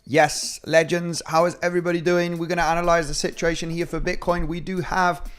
Yes, legends, how is everybody doing? We're going to analyze the situation here for Bitcoin. We do have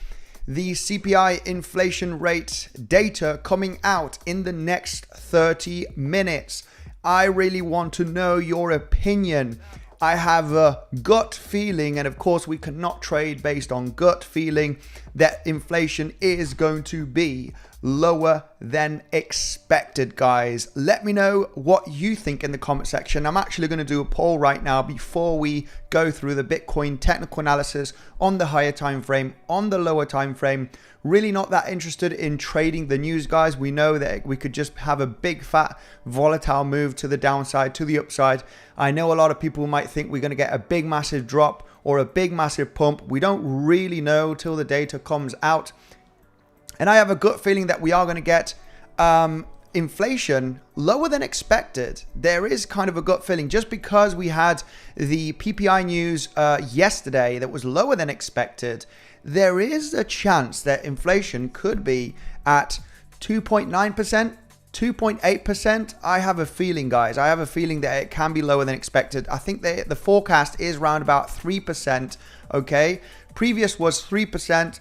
the CPI inflation rate data coming out in the next 30 minutes. I really want to know your opinion. I have a gut feeling, and of course we cannot trade based on gut feeling, that inflation is going to be lower than expected, guys. Let me know what you think in the comment section. I'm actually going to do a poll right now before we go through the Bitcoin technical analysis on the higher time frame, on the lower time frame. Really not that interested in trading the news, guys. We know that we could just have a big fat volatile move to the downside, to the upside. I know a lot of people might think we're going to get a big massive drop or a big massive pump. We don't really know till the data comes out. And I have a gut feeling that we are going to get inflation lower than expected. There is kind of a gut feeling just because we had the PPI news yesterday that was lower than expected. There is a chance that inflation could be at 2.9%, 2.8%. I have a feeling, guys. I have a feeling that it can be lower than expected. I think the forecast is around about 3%. Okay. Previous was 3%.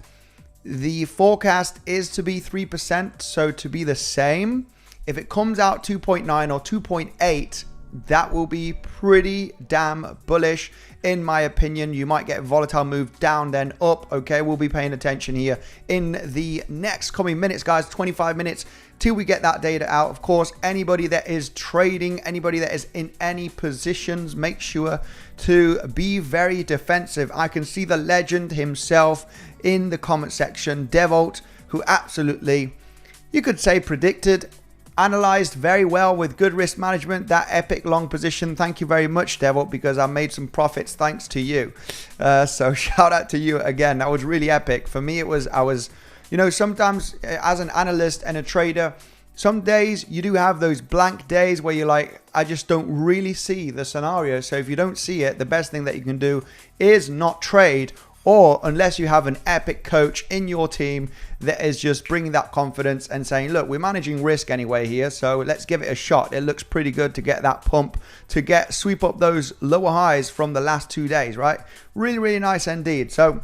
The forecast is to be 3%, so to be the same. If it comes out 2.9 or 2.8, that will be pretty damn bullish, in my opinion. You might get a volatile move down, then up. Okay, we'll be paying attention here in the next coming minutes, guys. 25 minutes till we get that data out. Of course, anybody that is trading, anybody that is in any positions, make sure to be very defensive. I can see the legend himself in the comment section, 𝗕𝗏𝘆𝗽, who absolutely, you could say, predicted, analyzed very well with good risk management that epic long position. Thank you very much, 𝗕𝗏𝘆𝗽, because I made some profits thanks to you. So shout out to you again. That was really epic. For me, sometimes as an analyst and a trader, some days you do have those blank days where you're like, I just don't really see the scenario. So if you don't see it, the best thing that you can do is not trade, or unless you have an epic coach in your team that is just bringing that confidence and saying, look, we're managing risk anyway here, so let's give it a shot. It looks pretty good to get that pump, to sweep up those lower highs from the last 2 days, right? Really, really nice indeed. So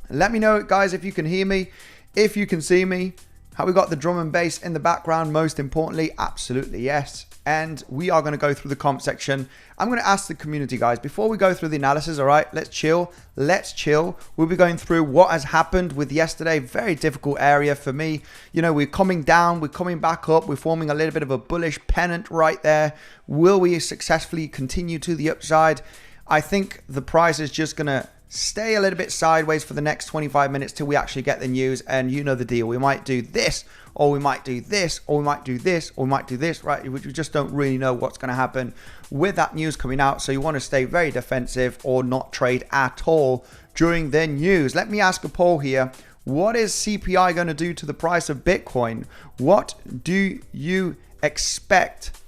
let me know, guys, if you can hear me, if you can see me, how we got the drum and bass in the background, most importantly. Absolutely yes. And we are going to go through the comment section. I'm going to ask the community, guys, before we go through the analysis. All right, let's chill. We'll be going through what has happened with yesterday. Very difficult area for me. We're coming down, we're coming back up, we're forming a little bit of a bullish pennant right there. Will we successfully continue to the upside? I think the price is just going to stay a little bit sideways for the next 25 minutes till we actually get the news. And you know the deal. We might do this, or we might do this, or we might do this, or we might do this, right? We just don't really know what's going to happen with that news coming out. So you want to stay very defensive or not trade at all during the news. Let me ask a poll here. What is CPI going to do to the price of Bitcoin? What do you expect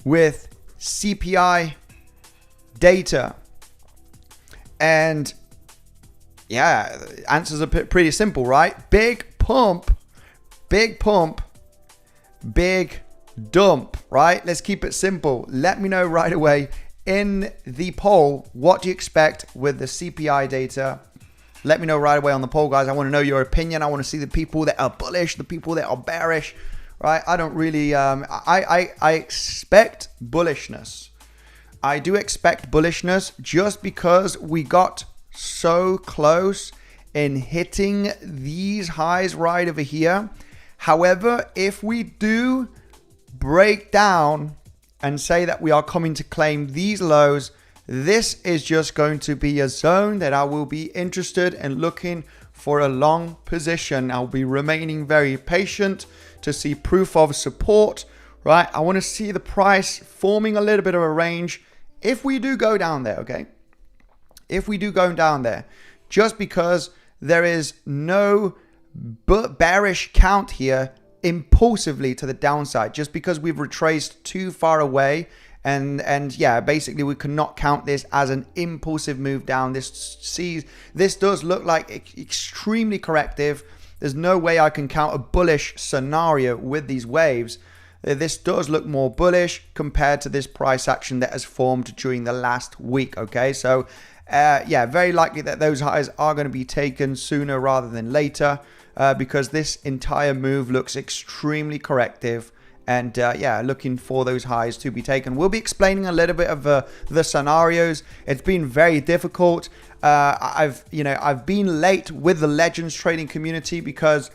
with CPI data? And yeah, answers are pretty simple, right? Big pump, big dump, right? Let's keep it simple. Let me know right away in the poll, what do you expect with the CPI data? Let me know right away on the poll, guys. I want to know your opinion. I want to see the people that are bullish, the people that are bearish, right? I don't really, I expect bullishness. I do expect bullishness just because we got so close in hitting these highs right over here. However, if we do break down and say that we are coming to claim these lows, this is just going to be a zone that I will be interested in looking for a long position. I'll be remaining very patient to see proof of support, right? I want to see the price forming a little bit of a range if we do go down there, okay? If we do go down there, just because there is no bearish count here impulsively to the downside, just because we've retraced too far away, and yeah, basically we cannot count this as an impulsive move down. This does look like extremely corrective. There's no way I can count a bullish scenario with these waves. this does look more bullish compared to this price action that has formed during the last week. Okay, so yeah, very likely that those highs are going to be taken sooner rather than later, because this entire move looks extremely corrective. And yeah, looking for those highs to be taken. We'll be explaining a little bit of the scenarios. It's been very difficult. I've been late with the Legends trading community because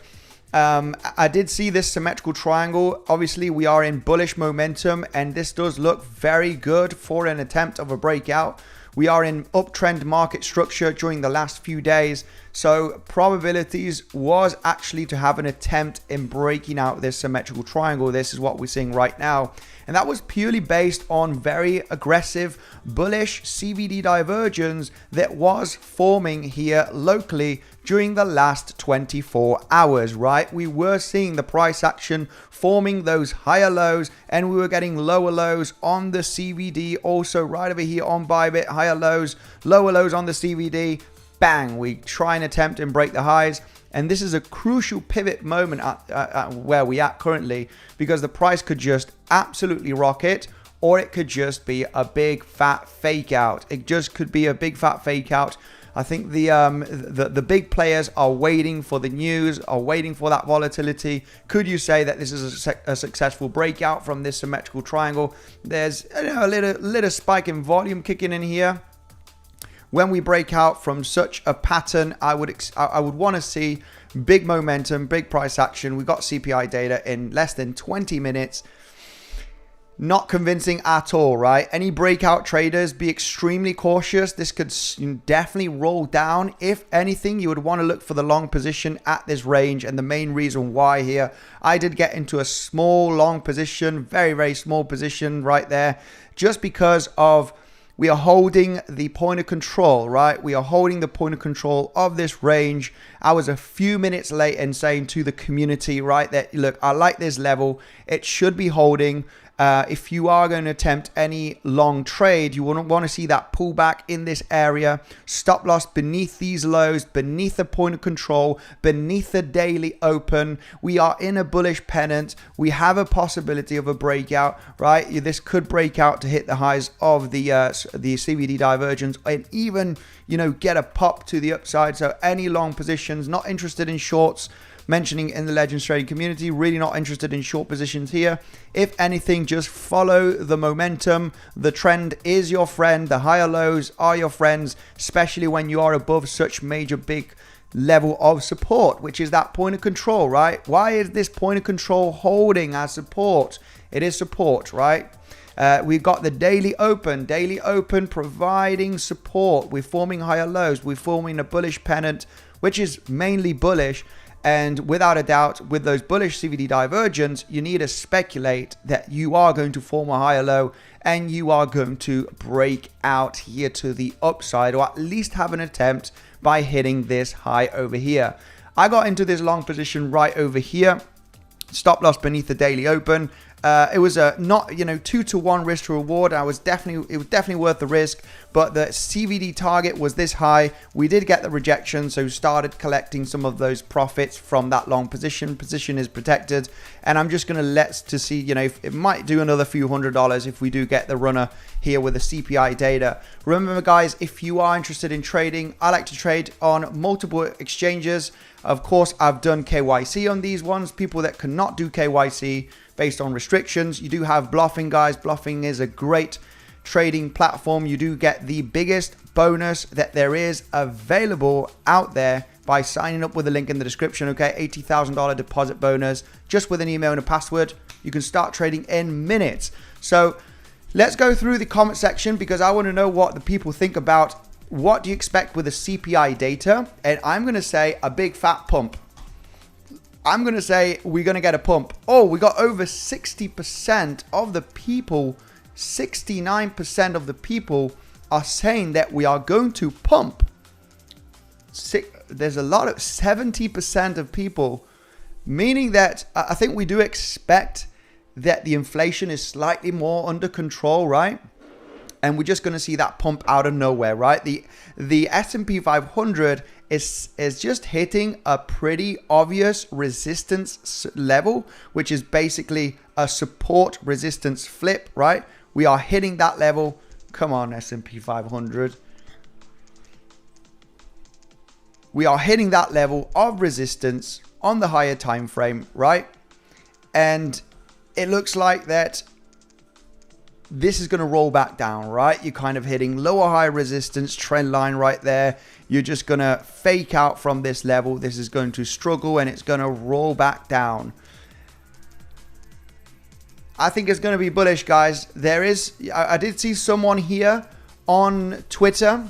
I did see this symmetrical triangle. Obviously, we are in bullish momentum, and this does look very good for an attempt of a breakout. We are in uptrend market structure during the last few days. So probabilities was actually to have an attempt in breaking out this symmetrical triangle. This is what we're seeing right now. And that was purely based on very aggressive bullish CVD divergence that was forming here locally during the last 24 hours, right? We were seeing the price action forming those higher lows, and we were getting lower lows on the CVD. Also right over here on Bybit, higher lows, lower lows on the CVD. Bang, we try and attempt and break the highs. And this is a crucial pivot moment at where we at currently, because the price could just absolutely rocket, or it could just be a big fat fake out. It just could be a big fat fake out. I think the big players are waiting for the news, are waiting for that volatility. Could you say that this is a successful breakout from this symmetrical triangle? There's a little spike in volume kicking in here. When we break out from such a pattern, I would want to see big momentum, big price action. We got CPI data in less than 20 minutes. Not convincing at all, right? Any breakout traders, be extremely cautious. This could definitely roll down. If anything, you would want to look for the long position at this range. And the main reason why here, I did get into a small long position, very, very small position right there, just because of we are holding the point of control, right? We are holding the point of control of this range. I was a few minutes late in saying to the community, right, that look, I like this level. It should be holding. If you are going to attempt any long trade, you wouldn't want to see that pullback in this area. Stop loss beneath these lows, beneath the point of control, beneath the daily open. We are in a bullish pennant. We have a possibility of a breakout, right? This could break out to hit the highs of the CVD divergence, and even, get a pop to the upside. So any long positions, not interested in shorts, mentioning in the Legends trading community, really not interested in short positions here. If anything, just follow the momentum. The trend is your friend. The higher lows are your friends, especially when you are above such major big level of support, which is that point of control, right? Why is this point of control holding as support? It is support, right? We've got the daily open providing support. We're forming higher lows. We're forming a bullish pennant, which is mainly bullish. And without a doubt, with those bullish CVD divergence, you need to speculate that you are going to form a higher low and you are going to break out here to the upside, or at least have an attempt by hitting this high over here. I got into this long position right over here. Stop loss beneath the daily open. It was a not 2-to-1 risk to reward. It was definitely worth the risk, but the CVD target was this high. We did get the rejection, so started collecting some of those profits from that long position. Position is protected, and I'm just gonna see if it might do another few $100 if we do get the runner here with the CPI data. Remember, guys, if you are interested in trading, I like to trade on multiple exchanges. Of course, I've done KYC on these ones. People that cannot do KYC based on restrictions, you do have Bluffing, guys. Bluffing is a great trading platform. You do get the biggest bonus that there is available out there by signing up with the link in the description. Okay, $80,000 deposit bonus just with an email and a password. You can start trading in minutes. So let's go through the comment section, because I want to know what the people think about what do you expect with the CPI data. And I'm going to say a big fat pump. I'm going to say we're going to get a pump. Oh, we got over 60% of the people, 69% of the people are saying that we are going to pump. There's a lot of 70% of people, meaning that I think we do expect that the inflation is slightly more under control, right? and we're just going to see that pump out of nowhere, right? The S&P 500 is just hitting a pretty obvious resistance level, which is basically a support resistance flip, right? We are hitting that level. Come on, S&P 500. We are hitting that level of resistance on the higher time frame, right? And it looks like that this is going to roll back down, right? You're kind of hitting lower high resistance trend line right there. You're just going to fake out from this level. This is going to struggle and it's going to roll back down. I think it's going to be bullish, guys. I did see someone here on Twitter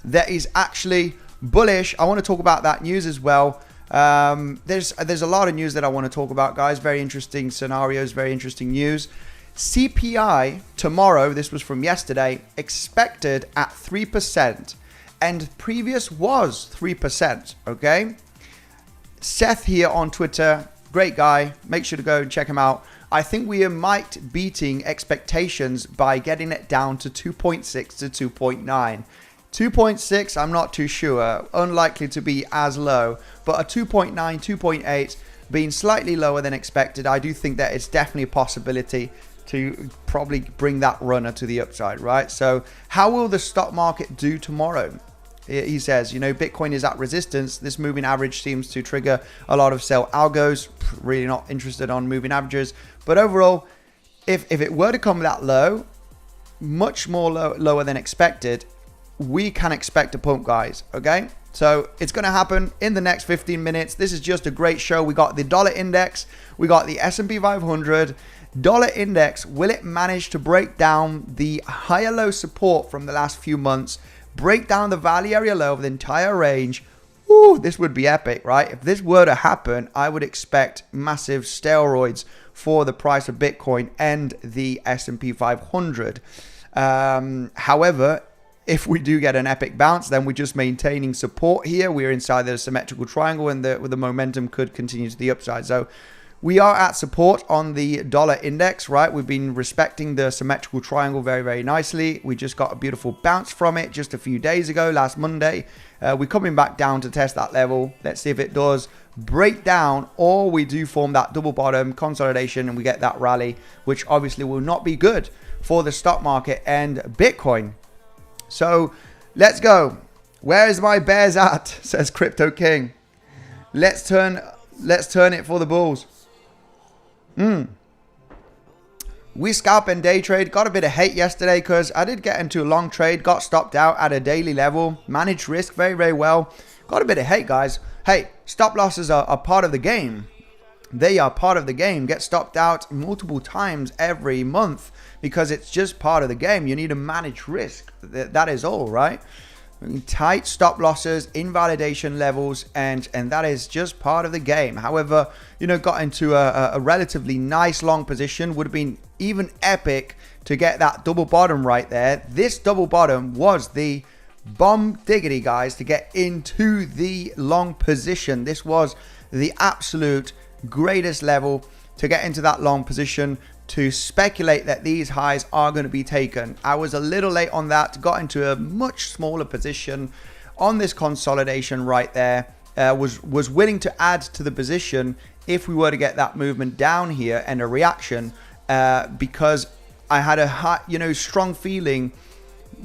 that is actually bullish. I want to talk about that news as well. There's a lot of news that I want to talk about, guys. Very interesting scenarios, very interesting news. CPI tomorrow, this was from yesterday, expected at 3%, and previous was 3%, okay? Seth here on Twitter, great guy. Make sure to go and check him out. I think we might beating expectations by getting it down to 2.6 to 2.9. 2.6, I'm not too sure. Unlikely to be as low, but a 2.9, 2.8 being slightly lower than expected. I do think that it's definitely a possibility to probably bring that runner to the upside, right? So how will the stock market do tomorrow? He says, you know, Bitcoin is at resistance. This moving average seems to trigger a lot of sell algos. Really not interested on moving averages. But overall, if it were to come that low, much more lower than expected, we can expect a pump, guys, okay? So it's going to happen in the next 15 minutes. This is just a great show. We got the dollar index. We got the S&P 500. Dollar index, will it manage to break down the higher low support from the last few months, break down the value area low of the entire range? Ooh, this would be epic, right? If this were to happen, I would expect massive steroids for the price of Bitcoin and the S&P 500. However, if we do get an epic bounce, then we're just maintaining support here. We're inside the symmetrical triangle, and the momentum could continue to the upside. So we are at support on the dollar index, right? We've been respecting the symmetrical triangle very, very nicely. We just got a beautiful bounce from it just a few days ago, last Monday. We're coming back down to test that level. Let's see if it does break down, or we do form that double bottom consolidation and we get that rally, which obviously will not be good for the stock market and Bitcoin. So let's go. Where is my bears at? Says Crypto King. Let's turn it for the bulls. We scalp and day trade. Got a bit of hate yesterday because I did get into a long trade, got stopped out at a daily level, managed risk very, very well. Got a bit of hate, guys. Hey, stop losses are part of the game. They are part of the game. Get stopped out multiple times every month because it's just part of the game. You need to manage risk. That is all, right? Tight stop losses, invalidation levels, and that is just part of the game. However, you know, got into a relatively nice long position. Would have been even epic to get that double bottom right there. This double bottom was the bomb diggity, guys, to get into the long position. This was the absolute greatest level to get into that long position, to speculate that these highs are going to be taken. I was a little late on that, got into a much smaller position on this consolidation right there. Was willing to add to the position if we were to get that movement down here and a reaction, because I had a high, strong feeling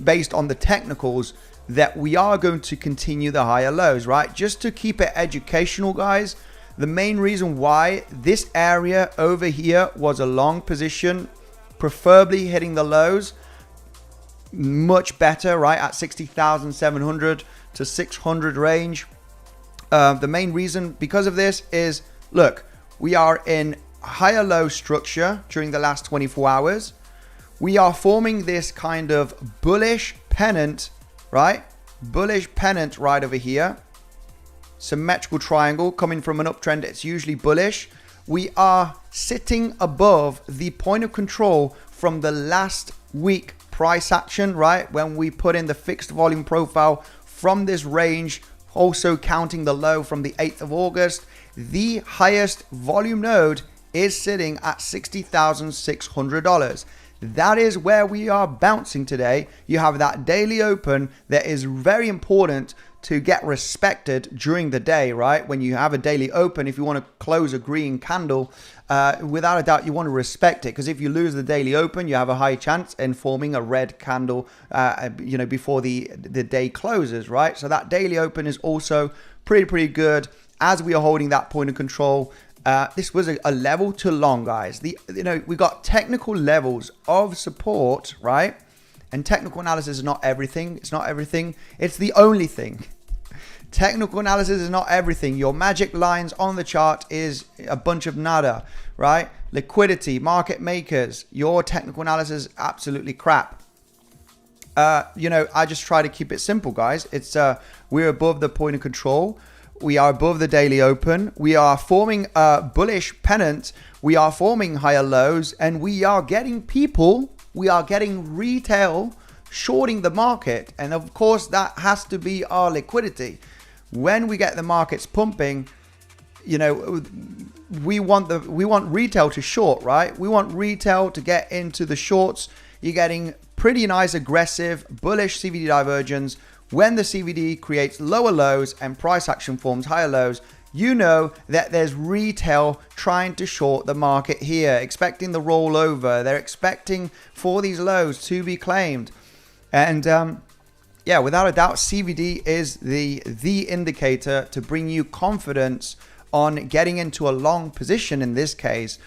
based on the technicals that we are going to continue the higher lows, right? Just to keep it educational, guys. The main reason why this area over here was a long position, preferably hitting the lows, much better, right? At 60,700 to 600 range. The main reason because of this is, look, we are in higher low structure during the last 24 hours. We are forming this kind of bullish pennant, right? Bullish pennant right over here. Symmetrical triangle coming from an uptrend. It's usually bullish. We are sitting above the point of control from the last week price action, right? When we put in the fixed volume profile from this range, also counting the low from the 8th of August, the highest volume node is sitting at $60,600. That is where we are bouncing today. You have that daily open that is very important to get respected during the day, right? When you have a daily open, if you want to close a green candle, without a doubt, you want to respect it, because if you lose the daily open, you have a high chance in forming a red candle, before the day closes, right? So that daily open is also pretty good as we are holding that point of control. This was a level too long, guys. We got technical levels of support, right? And technical analysis is not everything. It's not everything. It's the only thing. Technical analysis is not everything. Your magic lines on the chart is a bunch of nada, right? Liquidity, market makers, your technical analysis is absolutely crap. I just try to keep it simple, guys. It's we're above the point of control. We are above the daily open. We are forming a bullish pennant. We are forming higher lows, and we are getting retail shorting the market. And of course, that has to be our liquidity. When we get the markets pumping, we want retail to short, right? We want retail to get into the shorts. You're getting pretty nice, aggressive, bullish CVD divergence. When the CVD creates lower lows and price action forms higher lows, you know that there's retail trying to short the market here, expecting the rollover. They're expecting for these lows to be claimed. And without a doubt, CVD is the indicator to bring you confidence on getting into a long position in this case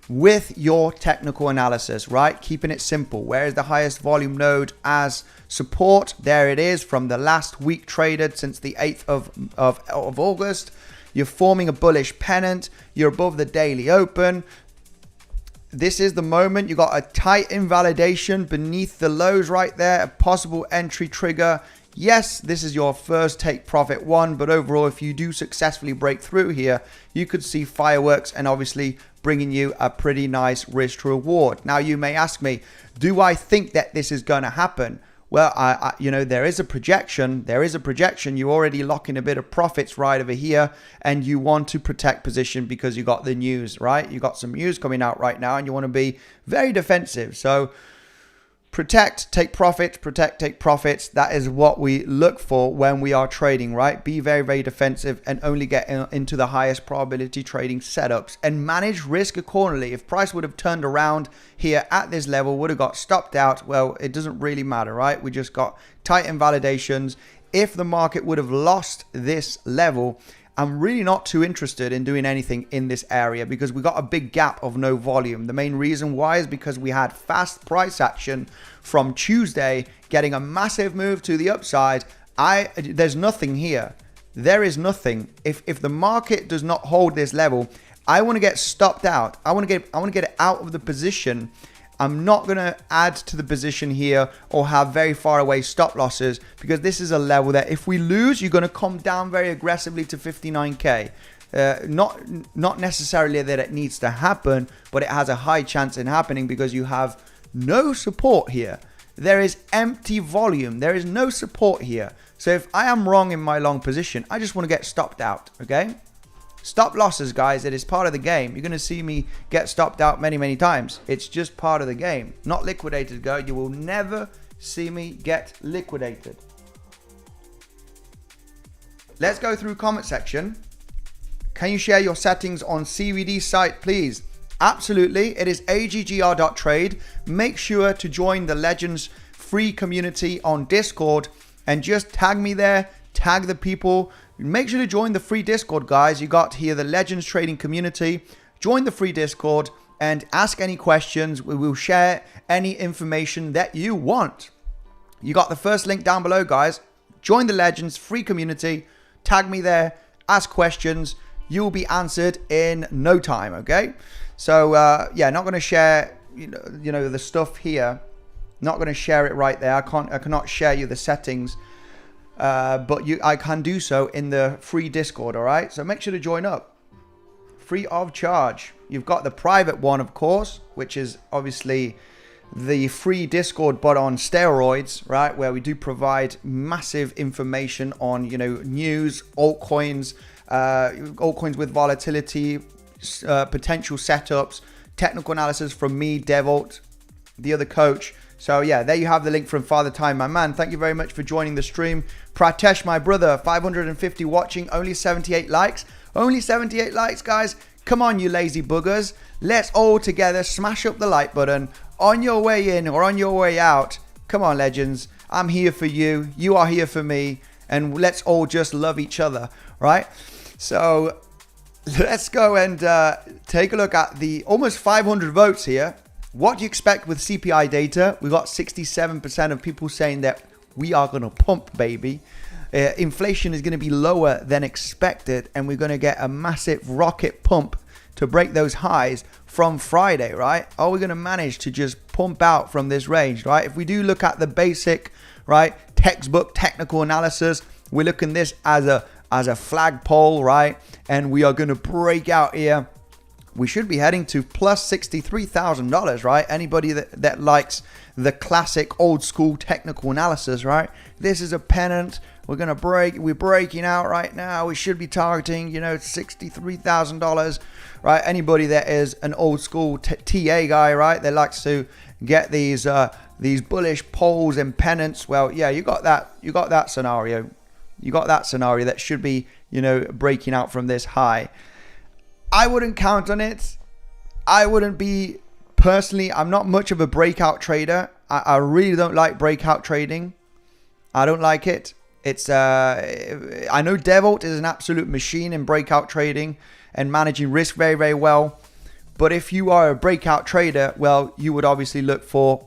with your technical analysis, right? Keeping it simple. Where is the highest volume node as support? There it is from the last week traded since the 8th of August. You're forming a bullish pennant. You're above the daily open. This is the moment. You got a tight invalidation beneath the lows right there. A possible entry trigger. Yes, this is your first take profit one, but overall, if you do successfully break through here, you could see fireworks and obviously bringing you a pretty nice risk to reward. Now, you may ask me, do I think that this is going to happen? Well, there is a projection. You already lock in a bit of profits right over here, and you want to protect position because you got the news, right? You got some news coming out right now, and you want to be very defensive. So protect, take profits, protect, take profits. That is what we look for when we are trading, right? Be very, very defensive and only get into the highest probability trading setups and manage risk accordingly. If price would have turned around here at this level, would have got stopped out, well, it doesn't really matter, right? We just got tight invalidations. If the market would have lost this level, I'm really not too interested in doing anything in this area because we got a big gap of no volume. The main reason why is because we had fast price action from Tuesday, getting a massive move to the upside. There's nothing here. There is nothing. If the market does not hold this level, I want to get stopped out. I want to get it out of the position. I'm not going to add to the position here or have very far away stop losses because this is a level that if we lose, you're going to come down very aggressively to 59K. Not necessarily that it needs to happen, but it has a high chance in happening because you have no support here. There is empty volume. There is no support here. So if I am wrong in my long position, I just want to get stopped out, okay? Stop losses, guys. It is part of the game. You're going to see me get stopped out many, many times. It's just part of the game. Not liquidated, go. You will never see me get liquidated. Let's go through comment section. Can you share your settings on CVD site, please? Absolutely. It is aggr.trade. Make sure to join the Legends free community on Discord and just tag me there. Tag the people. Make sure to join the free Discord, guys. You got here the Legends trading community. Join the free Discord and ask any questions. We will share any information that you want. You got the first link down below, guys. Join the Legends free community. Tag me there. Ask questions. You will be answered in no time, okay? So, not going to share, the stuff here. Not going to share it right there. I cannot share you the settings. But I can do so in the free Discord, all right? So make sure to join up. Free of charge. You've got the private one, of course, which is obviously the free Discord, but on steroids, right? Where we do provide massive information on, news, altcoins with volatility, potential setups, technical analysis from me, 𝗕𝗶𝘆𝗽. the other coach. So yeah, there you have the link from Father Time, my man. Thank you very much for joining the stream. Pratesh, my brother, 550 watching, only 78 likes. Only 78 likes, guys. Come on, you lazy buggers. Let's all together smash up the like button on your way in or on your way out. Come on, legends. I'm here for you. You are here for me. And let's all just love each other, right? So let's go and take a look at the almost 500 votes here. What do you expect with CPI data? We got 67% of people saying that we are going to pump, baby. Inflation is going to be lower than expected, and we're going to get a massive rocket pump to break those highs from Friday, right? Are we going to manage to just pump out from this range, right? If we do look at the basic, right, textbook technical analysis, we're looking this as a flagpole, right? And we are going to break out here. We should be heading to plus $63,000, right? Anybody that likes the classic old school technical analysis, right? This is a pennant. We're going to we're breaking out right now. We should be targeting, $63,000, right? Anybody that is an old school TA guy, right? That likes to get these bullish poles and pennants. Well, yeah, you got that scenario. You got that scenario that should be, breaking out from this high. I wouldn't count on it. I wouldn't be, personally, I'm not much of a breakout trader. I really don't like breakout trading. I don't like it. It's I know 𝗕𝗏𝘆𝗽 is an absolute machine in breakout trading and managing risk very, very well. But if you are a breakout trader, well, you would obviously look for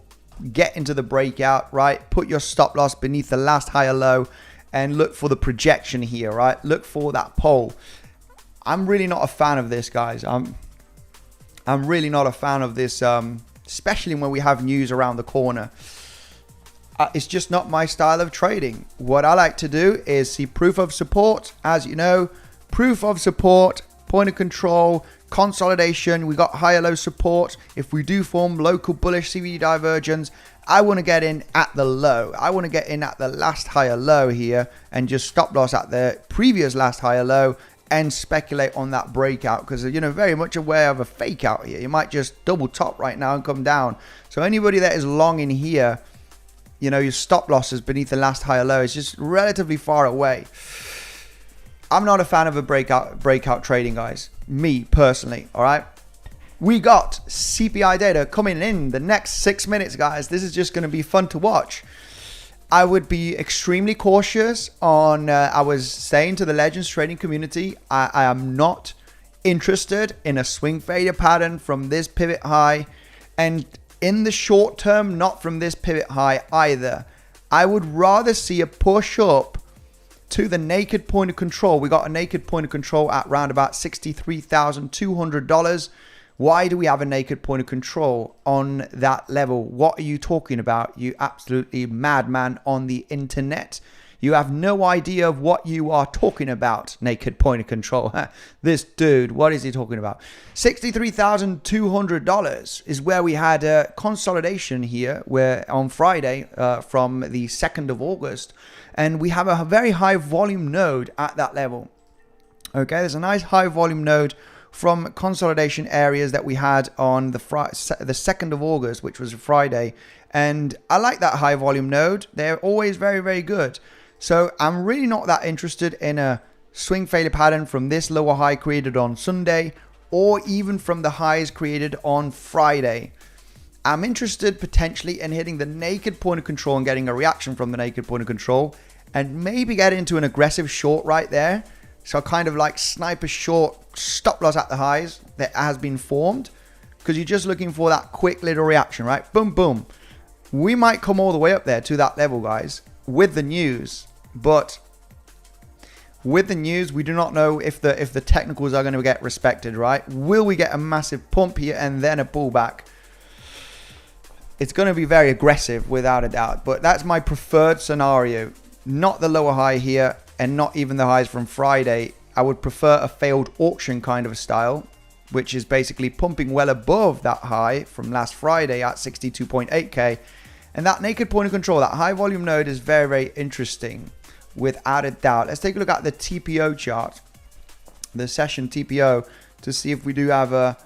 get into the breakout, right? Put your stop loss beneath the last higher low and look for the projection here, right? Look for that pole. I'm really not a fan of this, guys. I'm really not a fan of this, especially when we have news around the corner. It's just not my style of trading. What I like to do is see proof of support. As you know, proof of support, point of control, consolidation. We got higher low support. If we do form local bullish CVD divergence, I want to get in at the low. I want to get in at the last higher low here and just stop loss at the previous last higher low and speculate on that breakout, because very much aware of a fake out here. You might just double top right now and come down. So anybody that is long in here, your stop losses beneath the last higher low is just relatively far away. I'm not a fan of a breakout trading, guys. Me personally, all right? We got CPI data coming in the next 6 minutes, guys. This is just going to be fun to watch. I would be extremely cautious on, I was saying to the Legends trading community, I am not interested in a swing failure pattern from this pivot high. And in the short term, not from this pivot high either. I would rather see a push up to the naked point of control. We got a naked point of control at around about $63,200. Why do we have a naked point of control on that level? What are you talking about, you absolutely madman on the internet? You have no idea of what you are talking about, naked point of control. This dude, what is he talking about? $63,200 is where we had a consolidation here, where on Friday from the 2nd of August. And we have a very high volume node at that level. Okay, there's a nice high volume node from consolidation areas that we had on the 2nd of August, which was a Friday. And I like that high volume node. They're always very, very good. So I'm really not that interested in a swing failure pattern from this lower high created on Sunday, or even from the highs created on Friday. I'm interested potentially in hitting the naked point of control and getting a reaction from the naked point of control, and maybe get into an aggressive short right there. So kind of like sniper short, stop loss at the highs that has been formed, because you're just looking for that quick little reaction, right? Boom, boom. We might come all the way up there to that level, guys, with the news. But with the news, we do not know if the technicals are going to get respected, right? Will we get a massive pump here and then a pullback? It's going to be very aggressive without a doubt, but that's my preferred scenario. Not the lower high here, and not even the highs from Friday. I would prefer a failed auction kind of a style, which is basically pumping well above that high from last Friday at 62.8k. And that naked point of control, that high volume node, is very, very interesting without a doubt. Let's take a look at the TPO chart, the session TPO, to see if we do have a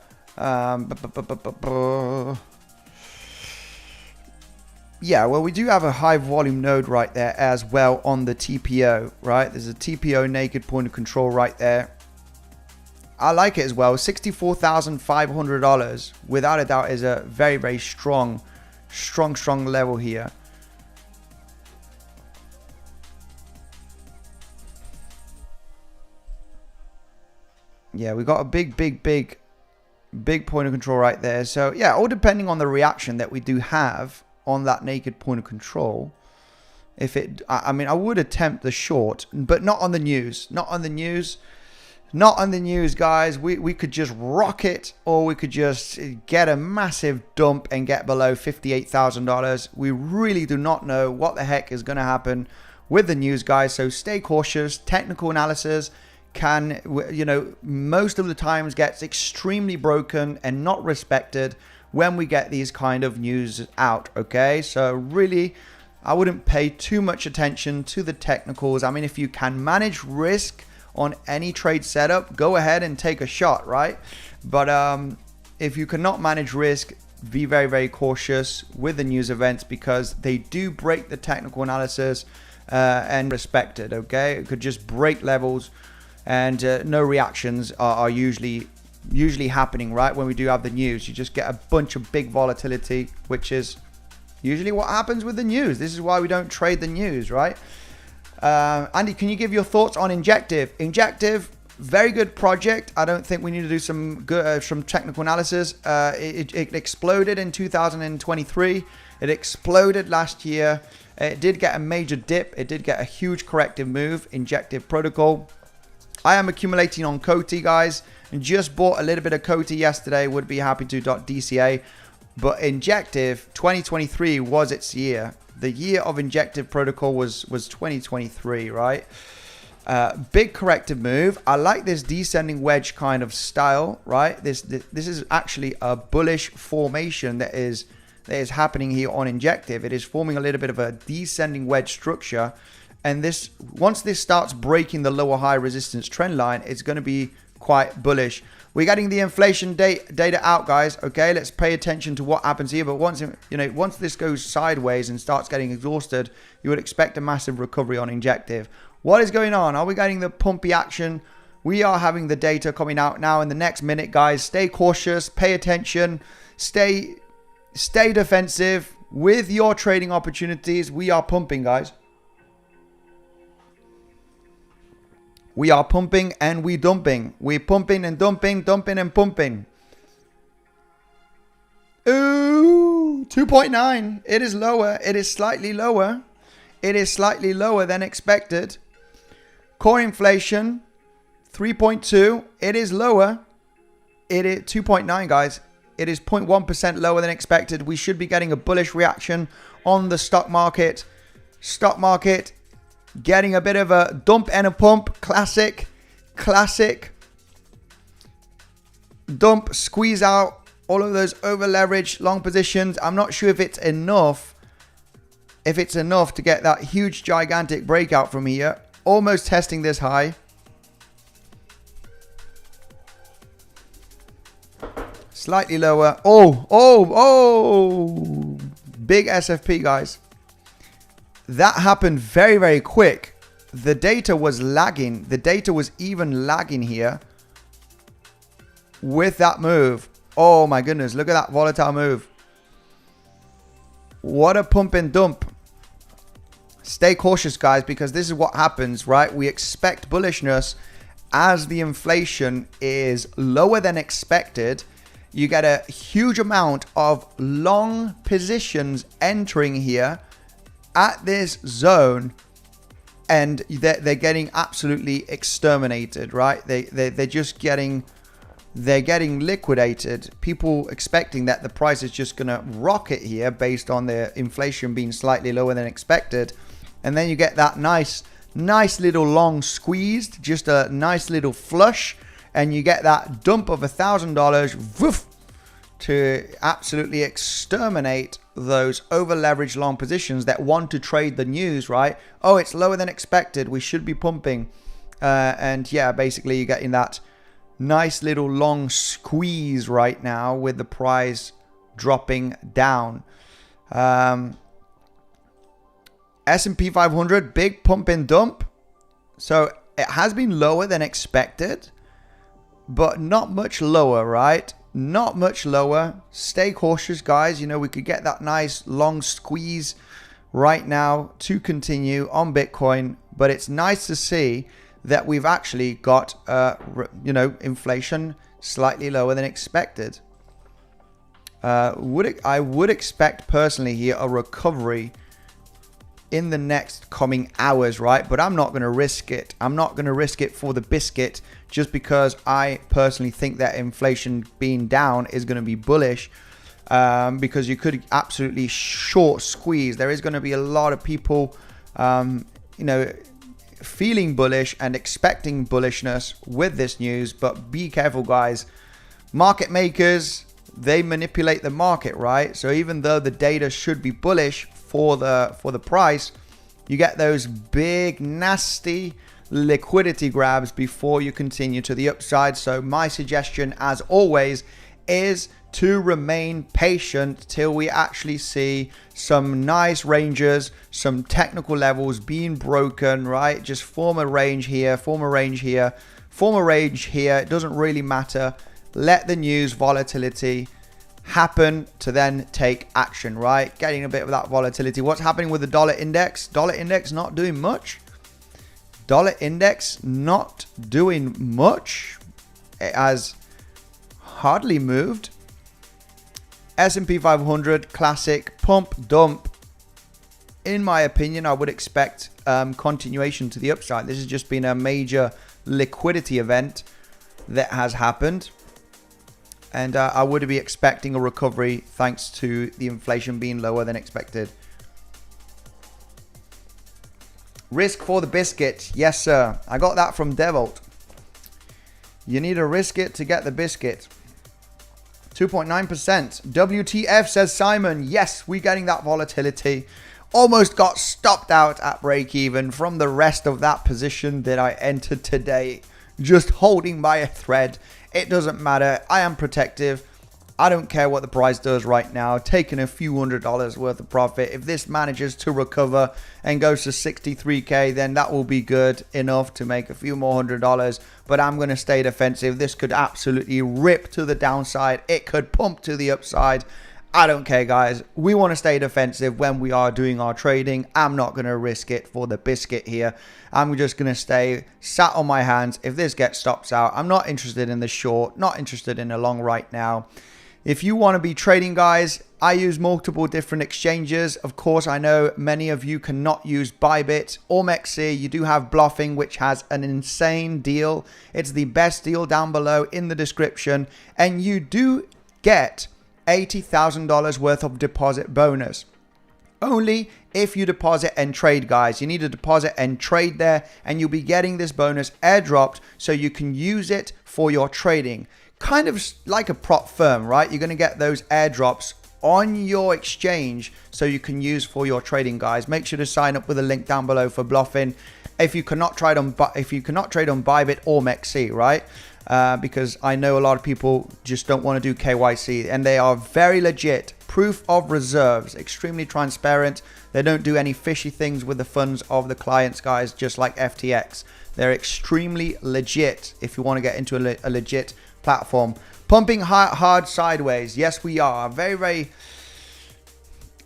Yeah, well, we do have a high volume node right there as well on the TPO, right? There's a TPO naked point of control right there. I like it as well. $64,500 without a doubt is a very, very strong level here. Yeah, we got a big point of control right there. So yeah, all depending on the reaction that we do have on that naked point of control. If it, I mean, I would attempt the short, but not on the news. Not on the news, guys. We could just rock it, or we could just get a massive dump and get below $58,000. We really do not know what the heck is going to happen with the news, guys. So stay cautious. Technical analysis can, you know, most of the times gets extremely broken and not respected when we get these kind of news out. Okay, so really, I wouldn't pay too much attention to the technicals. I mean, if you can manage risk on any trade setup, go ahead and take a shot, right? But if you cannot manage risk, be very, very cautious with the news events, because they do break the technical analysis and respected. Okay, it could just break levels, and no reactions are usually happening, right? When we do have the news, you just get a bunch of big volatility, which is usually what happens with the news. This is why we don't trade the news, right? Andy, can you give your thoughts on Injective? Injective, very good project. I don't think we need to do some good some technical analysis. It exploded in 2023. It exploded last year. It did get a major dip. It did get a huge corrective move. Injective protocol. I am accumulating on 𝗬𝗍, guys, and just bought a little bit of 𝗬𝗍 yesterday. Would be happy to .dca. But Injective 2023 was its year. The year of Injective protocol was 2023, right? Big corrective move. I like this descending wedge kind of style, right? This is actually a bullish formation that is happening here on Injective. It is forming a little bit of a descending wedge structure. And this, once this starts breaking the lower high resistance trend line, it's going to be quite bullish. We're getting the inflation data out, guys. Okay, let's pay attention to what happens here. But once this goes sideways and starts getting exhausted, you would expect a massive recovery on Injective. What is going on? Are we getting the pumpy action? We are having the data coming out now in the next minute, guys. Stay cautious, pay attention, stay defensive with your trading opportunities. We are pumping, guys. We are pumping and we dumping. We're pumping and dumping, dumping and pumping. Ooh, 2.9. It is lower. It is slightly lower. It is slightly lower than expected. Core inflation, 3.2. It is lower. It is 2.9, guys. It is 0.1% lower than expected. We should be getting a bullish reaction on the stock market. Stock market getting a bit of a dump and a pump. Classic dump, squeeze out all of those over leveraged long positions. I'm not sure if it's enough to get that huge gigantic breakout from here. Almost testing this high. Slightly lower. Oh, big SFP, guys. That happened very, very quick. The data was lagging. The data was even lagging here with that move. Oh my goodness, look at that volatile move. What a pump and dump. Stay cautious, guys, because this is what happens, right? We expect bullishness as the inflation is lower than expected. You get a huge amount of long positions entering here at this zone, and they're getting absolutely exterminated, right? They're just getting liquidated. People expecting that the price is just gonna rocket here based on the inflation being slightly lower than expected, and then you get that nice little long squeezed, just a nice little flush, and you get that dump of $1,000 to absolutely exterminate those over leveraged long positions that want to trade the news, right? Oh, it's lower than expected, we should be pumping, and yeah, basically you're getting that nice little long squeeze right now with the price dropping down. S&P 500, big pump and dump. So it has been lower than expected, but not much lower, right? Not much lower. Stay cautious, guys. You know, we could get that nice long squeeze right now to continue on Bitcoin, but it's nice to see that we've actually got, inflation slightly lower than expected. I would expect personally here a recovery in the next coming hours, right? But I'm not going to risk it. I'm not going to risk it for the biscuit just because I personally think that inflation being down is going to be bullish, because you could absolutely short squeeze. There is going to be a lot of people, feeling bullish and expecting bullishness with this news. But be careful, guys. Market makers, they manipulate the market, right? So even though the data should be bullish for the price, you get those big nasty liquidity grabs before you continue to the upside. So my suggestion, as always, is to remain patient till we actually see some nice ranges, some technical levels being broken, right? Just form a range here, form a range here, form a range here. It doesn't really matter. Let the news volatility happen to then take action, right? Getting a bit of that volatility. What's happening with the dollar index? Dollar index not doing much. Dollar index not doing much. It has hardly moved. S&P 500 classic pump dump. In my opinion, I would expect continuation to the upside. This has just been a major liquidity event that has happened. And I would be expecting a recovery thanks to the inflation being lower than expected. Risk for the biscuit. Yes, sir. I got that from 𝗕𝗏𝘆𝗽. You need to risk it to get the biscuit. 2.9%. WTF, says Simon. Yes, we're getting that volatility. Almost got stopped out at break even from the rest of that position that I entered today. Just holding by a thread. It doesn't matter. I am protective. I don't care what the price does right now. Taking a few $100s worth of profit. If this manages to recover and goes to 63K, then that will be good enough to make a few more $100. But I'm going to stay defensive. This could absolutely rip to the downside. It could pump to the upside. I don't care, guys. We want to stay defensive when we are doing our trading. I'm not going to risk it for the biscuit here. I'm just going to stay sat on my hands. If this stops out, I'm not interested in the short, not interested in the long right now. If you want to be trading, guys, I use multiple different exchanges. Of course, I know many of you cannot use Bybit or 𝗬𝗫. You do have Bluffing, which has an insane deal. It's the best deal down below in the description. And you do get $80,000 worth of deposit bonus. Only if you deposit and trade, guys. You need to deposit and trade there, and you'll be getting this bonus airdropped so you can use it for your trading. Kind of like a prop firm, right? You're going to get those airdrops on your exchange so you can use for your trading, guys. Make sure to sign up with a link down below for Bluffing. If you cannot trade on Bybit or 𝗬𝗫, right? Because I know a lot of people just don't want to do KYC, and they are very legit. Proof of reserves, extremely transparent. They don't do any fishy things with the funds of the clients, guys, just like FTX. They're extremely legit if you want to get into a legit platform. Pumping hard sideways. Yes, we are. Very, very...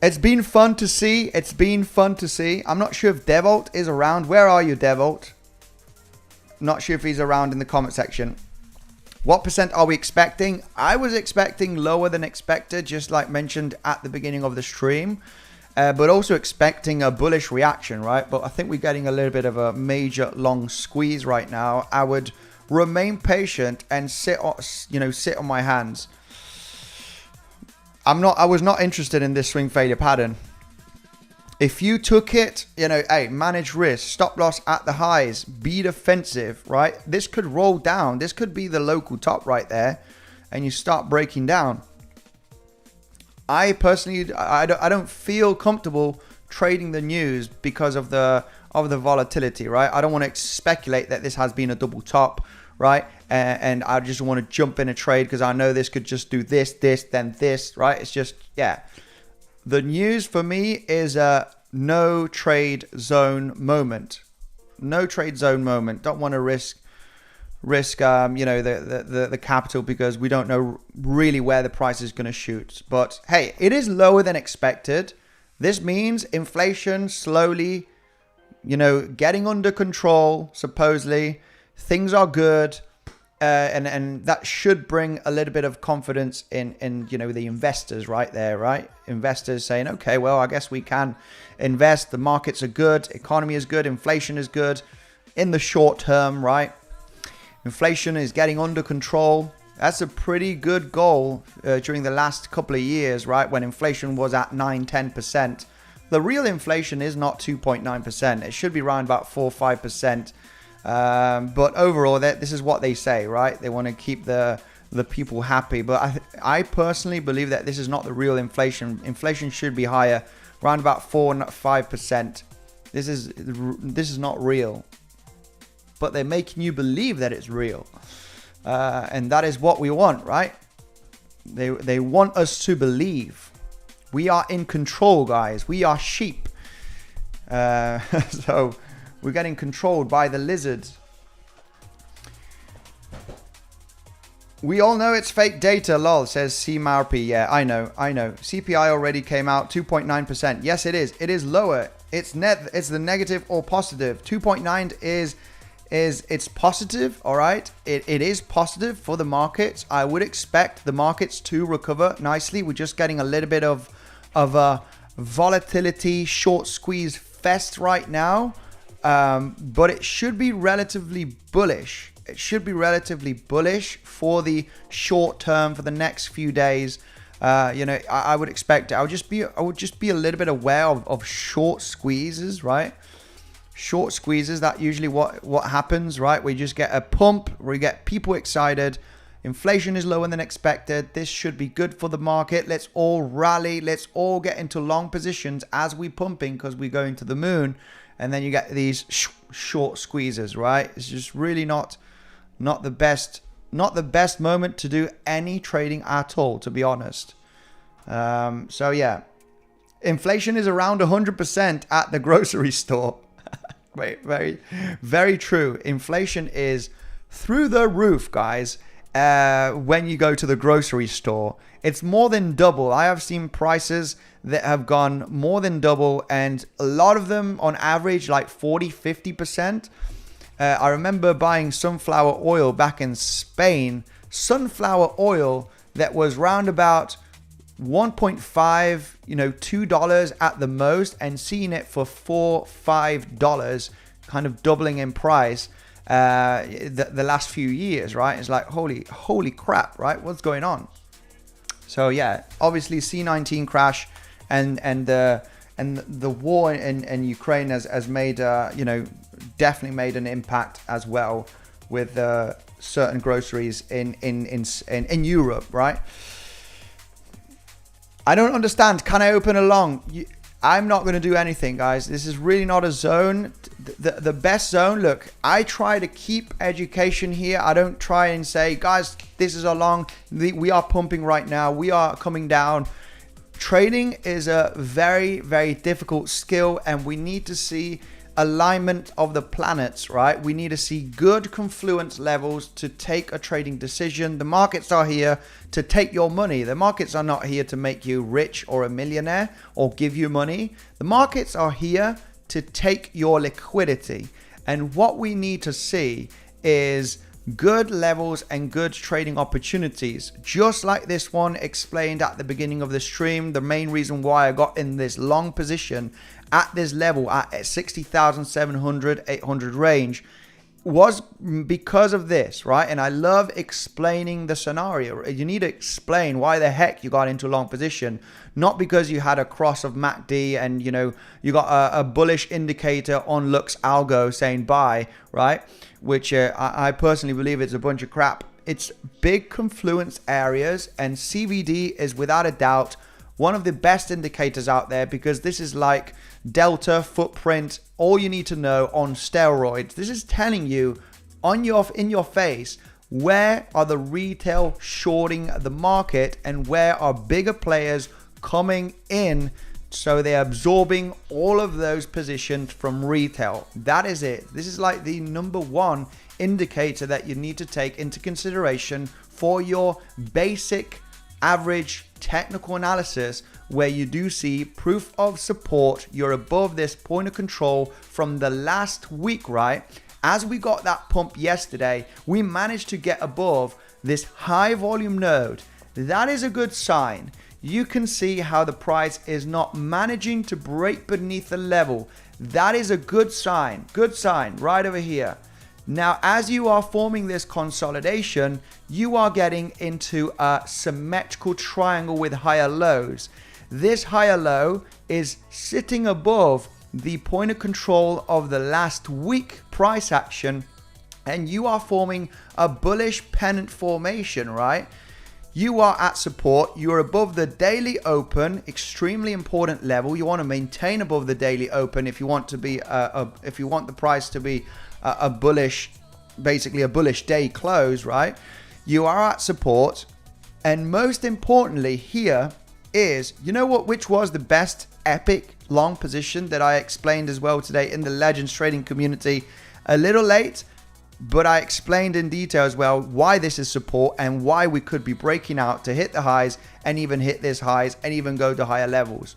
It's been fun to see. It's been fun to see. I'm not sure if 𝗕𝗏𝘆𝗽 is around. Where are you, 𝗕𝗏𝘆𝗽? Not sure if he's around in the comment section. What percent are we expecting? I was expecting lower than expected, just like mentioned at the beginning of the stream. But also expecting a bullish reaction, right? But I think we're getting a little bit of a major long squeeze right now. I would remain patient and sit on my hands. I was not interested in this swing failure pattern. If you took it, hey, manage risk, stop loss at the highs, be defensive, right? This could roll down. This could be the local top right there, and you start breaking down. I personally, I don't feel comfortable trading the news because of the volatility, right? I don't want to speculate that this has been a double top, right? And I just want to jump in a trade because I know this could just do this, then this, right? It's just, yeah. The news for me is no trade zone moment. No trade zone moment. Don't want to risk the capital because we don't know really where the price is going to shoot. But hey, it is lower than expected. This means inflation slowly, getting under control. Supposedly, things are good, and that should bring a little bit of confidence in the investors right there, right? Investors saying, okay, well, I guess we can invest. The markets are good, economy is good, inflation is good in the short term, right? Inflation is getting under control. That's a pretty good goal during the last couple of years, right? When inflation was at 9-10%. The real inflation is not 2.9%. It should be around about 4-5%. But overall, this is what they say, right? They want to keep the people happy. But I personally believe that this is not the real inflation. Inflation should be higher, around about 4-5%. This is not real. But they're making you believe that it's real. And that is what we want, right? They want us to believe. We are in control, guys. We are sheep. So we're getting controlled by the lizards. We all know it's fake data, lol, says 𝗕𝗵𝗴𝗫. Yeah, I know. CPI already came out, 2.9%. Yes, it is. It is lower. It's the negative or positive. 2.9 is it's positive, all right? It is positive for the markets. I would expect the markets to recover nicely. We're just getting a little bit of a volatility short squeeze fest right now. But it should be relatively bullish. It should be relatively bullish for the short term, for the next few days. I would expect I would just be a little bit aware of short squeezes, right? Short squeezes, that usually what happens, right? We just get a pump, we get people excited. Inflation is lower than expected. This should be good for the market. Let's all rally. Let's all get into long positions as we pumping because we're going to the moon. And then you get these short squeezes, right? It's just really not the best moment to do any trading at all, to be honest. So yeah, inflation is around 100% at the grocery store. Very, very true. Inflation is through the roof, guys. When you go to the grocery store, it's more than double. I have seen prices that have gone more than double, and a lot of them on average like 40-50%. I remember buying sunflower oil back in Spain. Sunflower oil that was round about $1.5, $2 at the most, and seeing it for $4-5, kind of doubling in price the last few years, right? It's like holy crap, right? What's going on? So yeah, obviously C-19 crash and the war in Ukraine has made definitely made an impact as well with certain groceries in Europe, right? I don't understand. Can I open a long? I'm not going to do anything, guys. This is really not a zone. The best zone, look, I try to keep education here. I don't try and say, guys, this is a long. We are pumping right now. We are coming down. Trading is a very, very difficult skill, and we need to see alignment of the planets, right? We need to see good confluence levels to take a trading decision. The markets are here to take your money. The markets are not here to make you rich or a millionaire or give you money. The markets are here to take your liquidity. And what we need to see is good levels and good trading opportunities, just like this one explained at the beginning of the stream. The main reason why I got in this long position at this level at 60,700, 800 range was because of this, right? And I love explaining the scenario. You need to explain why the heck you got into a long position, not because you had a cross of MACD and you got a bullish indicator on Lux algo saying buy, right? Which I personally believe it's a bunch of crap. It's big confluence areas, and CVD is without a doubt one of the best indicators out there, because this is like delta footprint, all you need to know on steroids. This is telling you in your face where are the retail shorting the market and where are bigger players coming in So they're absorbing all of those positions from retail. That is it. This is like the number one indicator that you need to take into consideration for your basic average technical analysis, where you do see proof of support. You're above this point of control from the last week, right? As we got that pump yesterday, we managed to get above this high volume node. That is a good sign. You can see how the price is not managing to break beneath the level. That is a good sign right over here. Now, as you are forming this consolidation, you are getting into a symmetrical triangle with higher lows. This higher low is sitting above the point of control of the last week price action, and you are forming a bullish pennant formation, right? You are at support. You are above the daily open, extremely important level. You want to maintain above the daily open if you want to be if you want the price to be a bullish, basically a bullish day close, right? You are at support, and most importantly here is, you know what, which was the best epic long position that I explained as well today in the Legends trading community. A little late, but I explained in detail as well why this is support and why we could be breaking out to hit the highs and even hit this highs and even go to higher levels.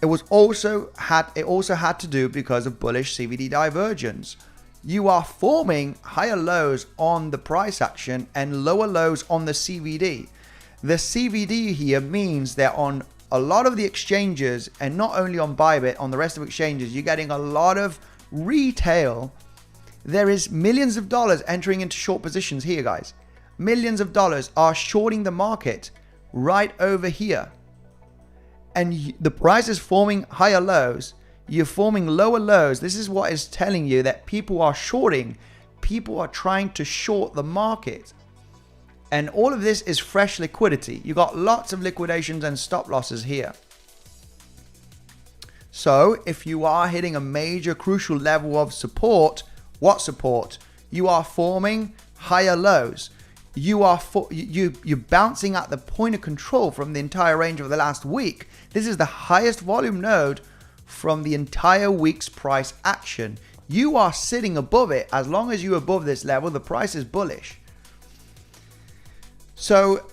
It also had to do because of bullish CVD divergence. You are forming higher lows on the price action and lower lows on the CVD. The CVD here means that on a lot of the exchanges, and not only on Bybit, on the rest of exchanges, you're getting a lot of retail. There is millions of dollars entering into short positions here, guys. Millions of dollars are shorting the market right over here. And the price is forming higher lows. You're forming lower lows. This is what is telling you that people are shorting. People are trying to short the market. And all of this is fresh liquidity. You got lots of liquidations and stop losses here. So if you are hitting a major crucial level of support, what support? You are forming higher lows. You're bouncing at the point of control from the entire range of the last week. This is the highest volume node from the entire week's price action. You are sitting above it. As long as you're above this level, the price is bullish. So,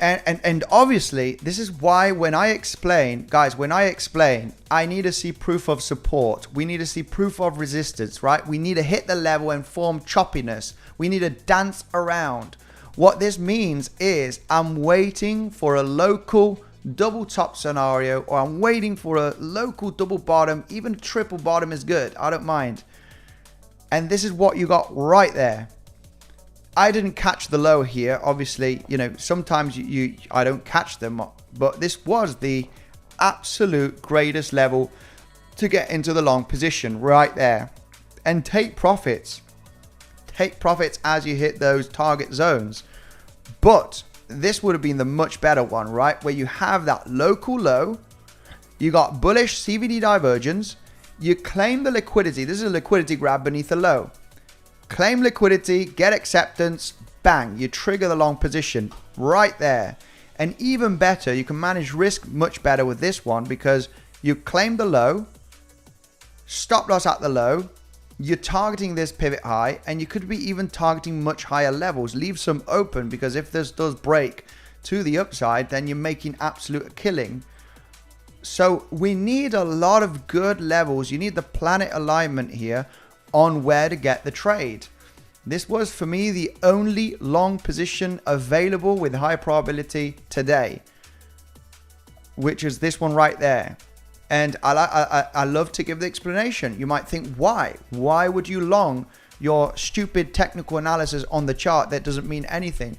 and obviously, this is why when I explain, guys, I need to see proof of support. We need to see proof of resistance, right? We need to hit the level and form choppiness. We need to dance around. What this means is I'm waiting for a local double top scenario, or I'm waiting for a local double bottom. Even triple bottom is good. I don't mind. And this is what you got right there. I didn't catch the low here. Obviously, you know, sometimes I don't catch them, but this was the absolute greatest level to get into the long position right there. And take profits. Take profits as you hit those target zones. But this would have been the much better one, right? Where you have that local low, you got bullish CVD divergence, you claim the liquidity. This is a liquidity grab beneath the low. Claim liquidity, get acceptance, bang, you trigger the long position right there. And even better, you can manage risk much better with this one because you claim the low, stop loss at the low, you're targeting this pivot high, and you could be even targeting much higher levels. Leave some open because if this does break to the upside, then you're making absolute killing. So we need a lot of good levels. You need the planet alignment here on where to get the trade. This was for me the only long position available with high probability today, which is this one right there. And I love to give the explanation. You might think, why would you long your stupid technical analysis on the chart that doesn't mean anything?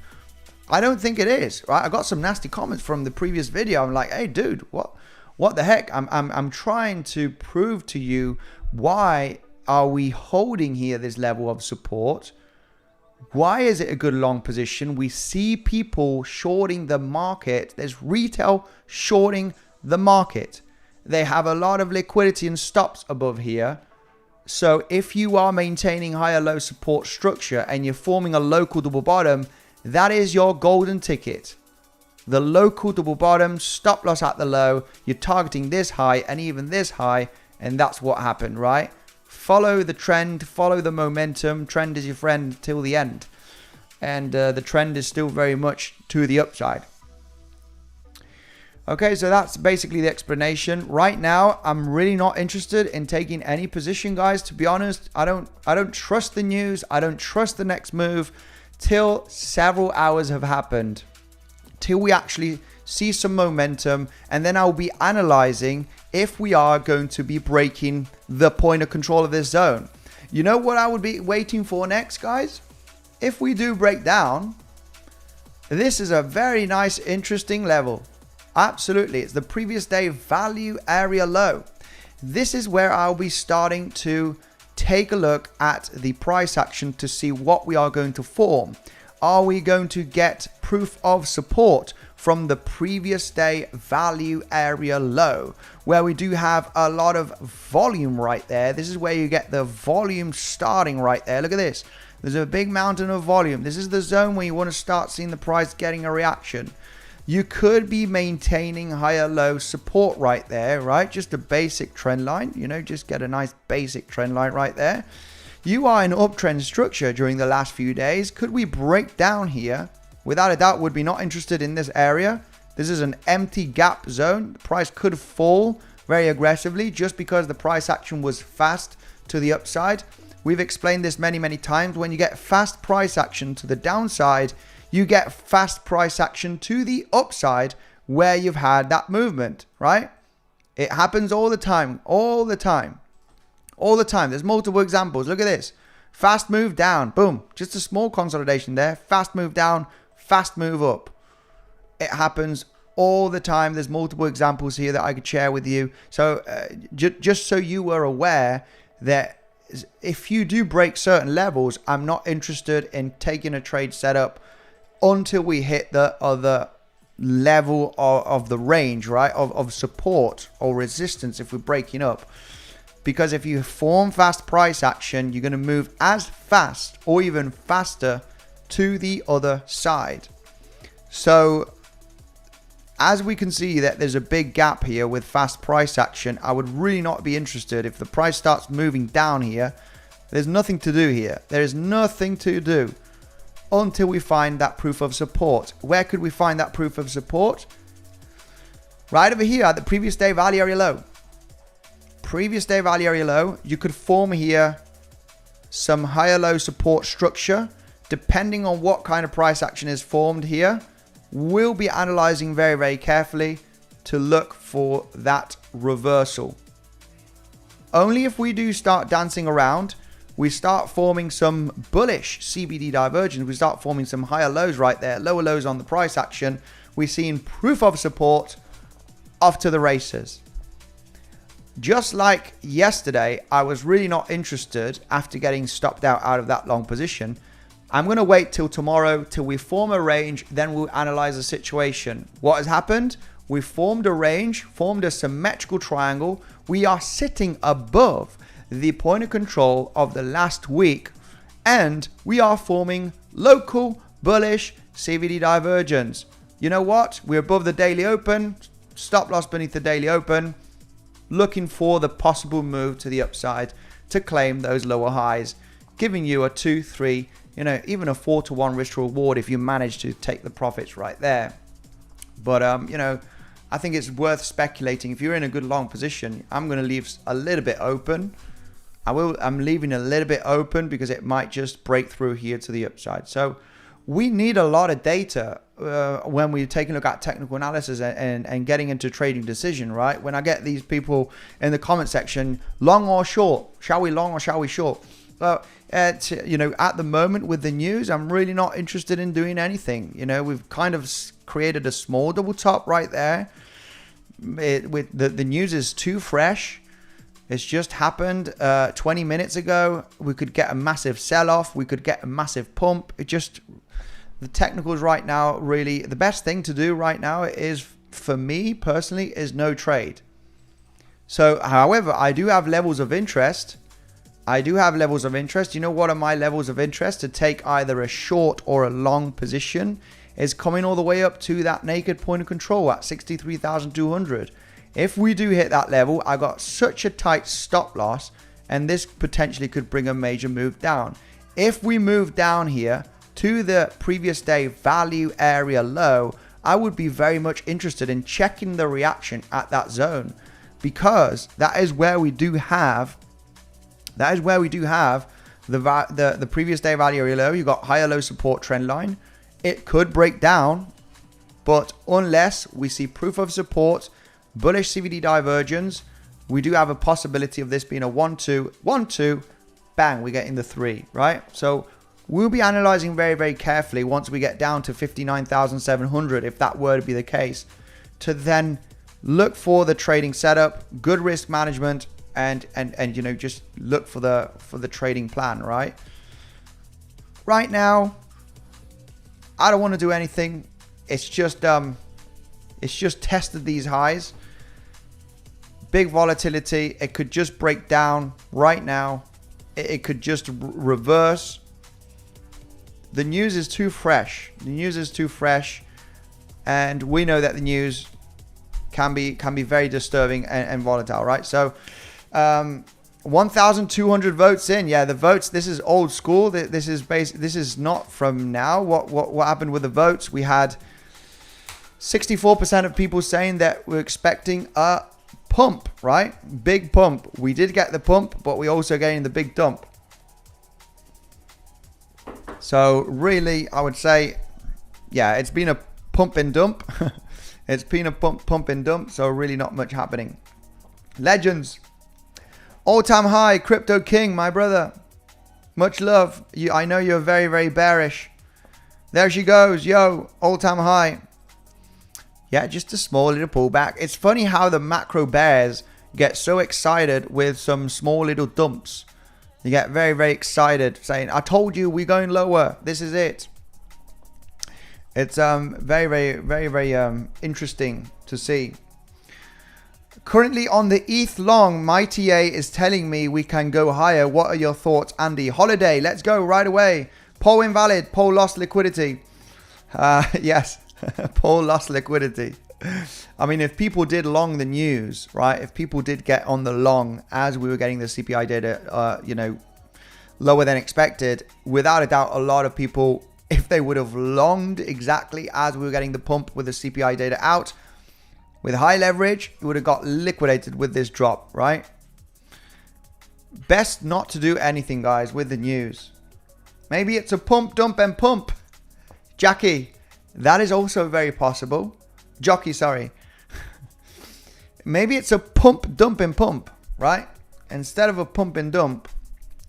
I don't think it is, right? I got some nasty comments from the previous video. I'm like, hey dude, what the heck? I'm trying to prove to you, why are we holding here this level of support? Why is it a good long position? We see people shorting the market. There's retail shorting the market. They have a lot of liquidity and stops above here. So if you are maintaining higher low support structure and you're forming a local double bottom, that is your golden ticket. the local double bottom, stop loss at the low, you're targeting this high and even this high, and that's what happened, right? Follow the trend, follow the momentum. Trend is your friend till the end. And the trend is still very much to the upside. Okay, so that's basically the explanation. Right now, I'm really not interested in taking any position, guys. To be honest, I don't trust the news. I don't trust the next move till several hours have happened, till we actually see some momentum, and then I'll be analyzing if we are going to be breaking the point of control of this zone. You know what I would be waiting for next, guys? If we do break down, this is a very nice, interesting level. Absolutely. It's the previous day value area low. This is where I'll be starting to take a look at the price action to see what we are going to form. Are we going to get proof of support from the previous day value area low, where we do have a lot of volume right there? This is where you get the volume starting right there. Look at this. There's a big mountain of volume. This is the zone where you want to start seeing the price getting a reaction. You could be maintaining higher low support right there, right? Just a basic trend line, you know, just get a nice basic trend line right there. You are in uptrend structure during the last few days. Could we break down here? Without a doubt, would be not interested in this area. This is an empty gap zone. The price could fall very aggressively just because the price action was fast to the upside. We've explained this many, many times. When you get fast price action to the downside, you get fast price action to the upside where you've had that movement, right? It happens all the time, all the time, all the time. There's multiple examples. Look at this. Fast move down, boom. Just a small consolidation there. Fast move down, fast move up. It happens all the time. There's multiple examples here that I could share with you. So just so you were aware that if you do break certain levels, I'm not interested in taking a trade setup until we hit the other level of the range, right? Of support or resistance if we're breaking up. Because if you form fast price action, you're going to move as fast or even faster to the other side. So as we can see that there's a big gap here with fast price action, I would really not be interested. If the price starts moving down here, there's nothing to do here. There is nothing to do until we find that proof of support. Where could we find that proof of support? Right over here at the previous day value area low. Previous day value area low. You could form here some higher low support structure. Depending on what kind of price action is formed here, we'll be analyzing very, very carefully to look for that reversal. Only if we do start dancing around, we start forming some bullish CBD divergence, we start forming some higher lows right there, lower lows on the price action, we're seeing proof of support, off to the races. Just like yesterday, I was really not interested after getting stopped out of that long position. I'm going to wait till tomorrow till we form a range, then we'll analyze the situation. What has happened? We formed a range, formed a symmetrical triangle. We are sitting above the point of control of the last week, and we are forming local bullish CVD divergence. You know what? We're above the daily open, stop loss beneath the daily open, looking for the possible move to the upside to claim those lower highs, giving you a 2, 3, even a 4-to-1 risk to reward if you manage to take the profits right there. But I think it's worth speculating. If you're in a good long position, I'm going to leave a little bit open. I'm leaving a little bit open because it might just break through here to the upside. So we need a lot of data when we're taking a look at technical analysis and getting into trading decision, right? When I get these people in the comment section, long or short, shall we long or shall we short? Well, at the moment with the news, I'm really not interested in doing anything. We've kind of created a small double top right there. The news is too fresh. It's just happened 20 minutes ago. We could get a massive sell-off. We could get a massive pump. The technicals right now, really, the best thing to do right now is, for me personally, is no trade. So, however, I do have levels of interest. You know what are my levels of interest? To take either a short or a long position is coming all the way up to that naked point of control at 63,200. If we do hit that level, I got such a tight stop loss, and this potentially could bring a major move down. If we move down here to the previous day value area low, I would be very much interested in checking the reaction at that zone, because that is where we do have the previous day value area low. You got higher low support trend line. It could break down, but unless we see proof of support, bullish CVD divergence, we do have a possibility of this being a 1-2, 1-2, bang, we get in the 3, right? So we'll be analyzing very, very carefully once we get down to 59,700, if that were to be the case, to then look for the trading setup, good risk management, and you know, just look for the trading plan, right? Right now, I don't want to do anything. It's just tested these highs. Big volatility. It could just break down right now. It could just reverse. The news is too fresh. The news is too fresh, and we know that the news can be very disturbing and volatile, right? So 1,200 votes in. Yeah, the votes, this is old school. This is not from now. What happened with the votes? We had 64% of people saying that we're expecting a pump, right? Big pump. We did get the pump, but we also getting the big dump. So really, I would say, yeah, it's been a pump and dump. It's been a pump and dump. So really not much happening. Legends. All-time high, Crypto King, my brother. Much love. I know you're very, very bearish. There she goes. Yo, all-time high. Yeah, just a small little pullback. It's funny how the macro bears get so excited with some small little dumps. You get very, very excited saying, I told you we're going lower. This is it. It's very, very, very, very interesting to see. Currently on the ETH long, my TA is telling me we can go higher. What are your thoughts, Andy? Holiday, let's go right away. Poll invalid. Poll lost liquidity. Yes, poll lost liquidity. I mean, if people did long the news, right? If people did get on the long as we were getting the CPI data, you know, lower than expected, without a doubt, a lot of people, if they would have longed exactly as we were getting the pump with the CPI data out, with high leverage, it would have got liquidated with this drop, right? Best not to do anything, guys, with the news. Maybe it's a pump, dump, and pump. Jackie, that is also very possible. Jockey, sorry. Maybe it's a pump, dump, and pump, right? Instead of a pump and dump,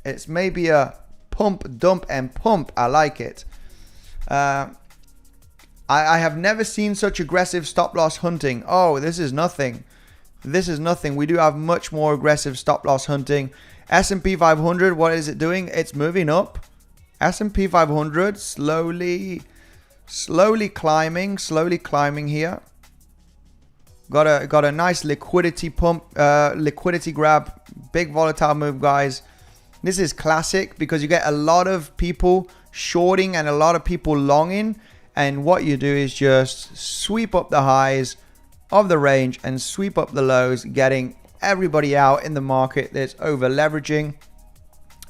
it's maybe a pump, dump, and pump. I like it. I have never seen such aggressive stop loss hunting. Oh, this is nothing. This is nothing. We do have much more aggressive stop loss hunting. S&P 500, what is it doing? It's moving up. S&P 500 slowly climbing here. Got a nice liquidity pump, liquidity grab, big volatile move, guys. This is classic because you get a lot of people shorting and a lot of people longing. And what you do is just sweep up the highs of the range and sweep up the lows, getting everybody out in the market that's over leveraging.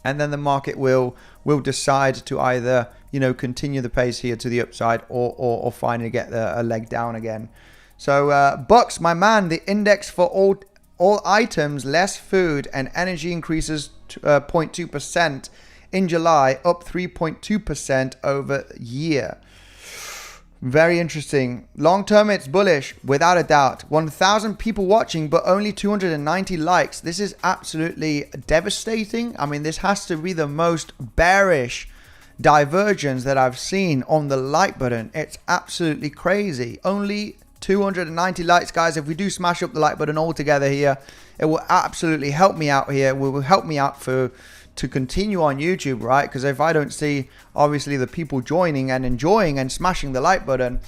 And then the market will decide to either, you know, continue the pace here to the upside or finally get a leg down again. So Bucks, my man, the index for all items, less food and energy increases 0.2% in July, up 3.2% over year. Very interesting. Long term, it's bullish, without a doubt. 1,000 people watching, but only 290 likes. This is absolutely devastating. I mean, this has to be the most bearish divergence that I've seen on the like button. It's absolutely crazy. Only 290 likes, guys. If we do smash up the like button altogether here, it will absolutely help me out here. It will help me out to continue on YouTube, right? Because if I don't see obviously the people joining and enjoying and smashing the like button,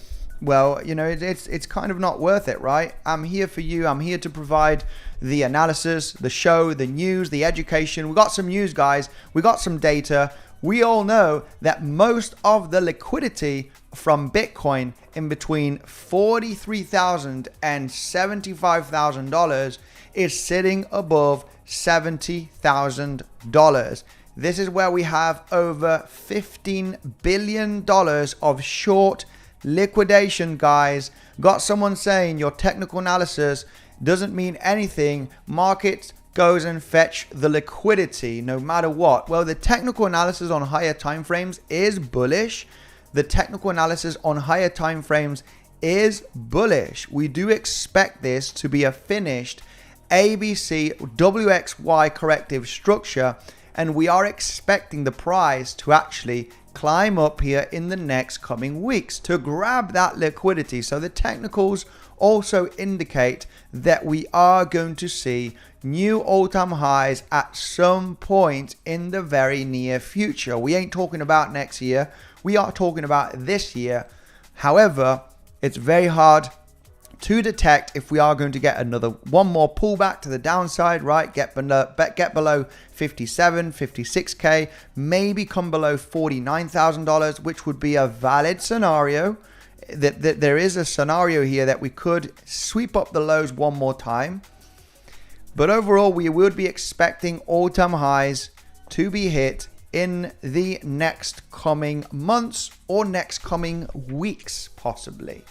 well, you know, it's kind of not worth it, right? I'm here for you. I'm here to provide the analysis, the show, the news, the education. We got some news, guys. We got some data. we all know that most of the liquidity from Bitcoin in between $43,000 and $75,000 is sitting above $70,000. This is where we have over $15 billion of short liquidation, guys. Got someone saying your technical analysis doesn't mean anything. Markets goes and fetch the liquidity no matter what. Well, the technical analysis on higher time frames is bullish. The technical analysis on higher time frames is bullish. We do expect this to be a finished 𝗬𝗫𝗿𝗫 corrective structure, and we are expecting the price to actually climb up here in the next coming weeks to grab that liquidity. So the technicals also indicate that we are going to see new all-time highs at some point in the very near future. We ain't talking about next year. We are talking about this year. However, it's very hard to detect if we are going to get one more pullback to the downside, right? Get below 57, 56K, maybe come below $49,000, which would be a valid scenario. That there is a scenario here that we could sweep up the lows one more time. But overall, we would be expecting all-time highs to be hit in the next coming months or next coming weeks, possibly.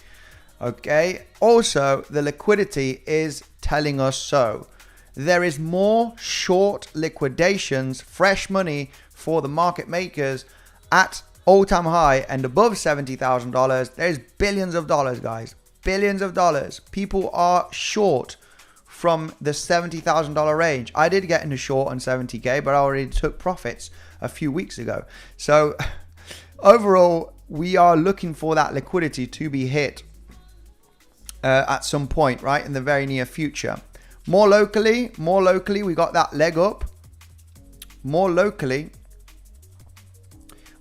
Okay. Also, the liquidity is telling us so. There is more short liquidations, fresh money for the market makers at all-time high and above $70,000. There's billions of dollars, guys. Billions of dollars. People are short from the $70,000 range. I did get into short on 70K, but I already took profits a few weeks ago. So overall, we are looking for that liquidity to be hit at some point, right, in the very near future. More locally, we got that leg up. More locally,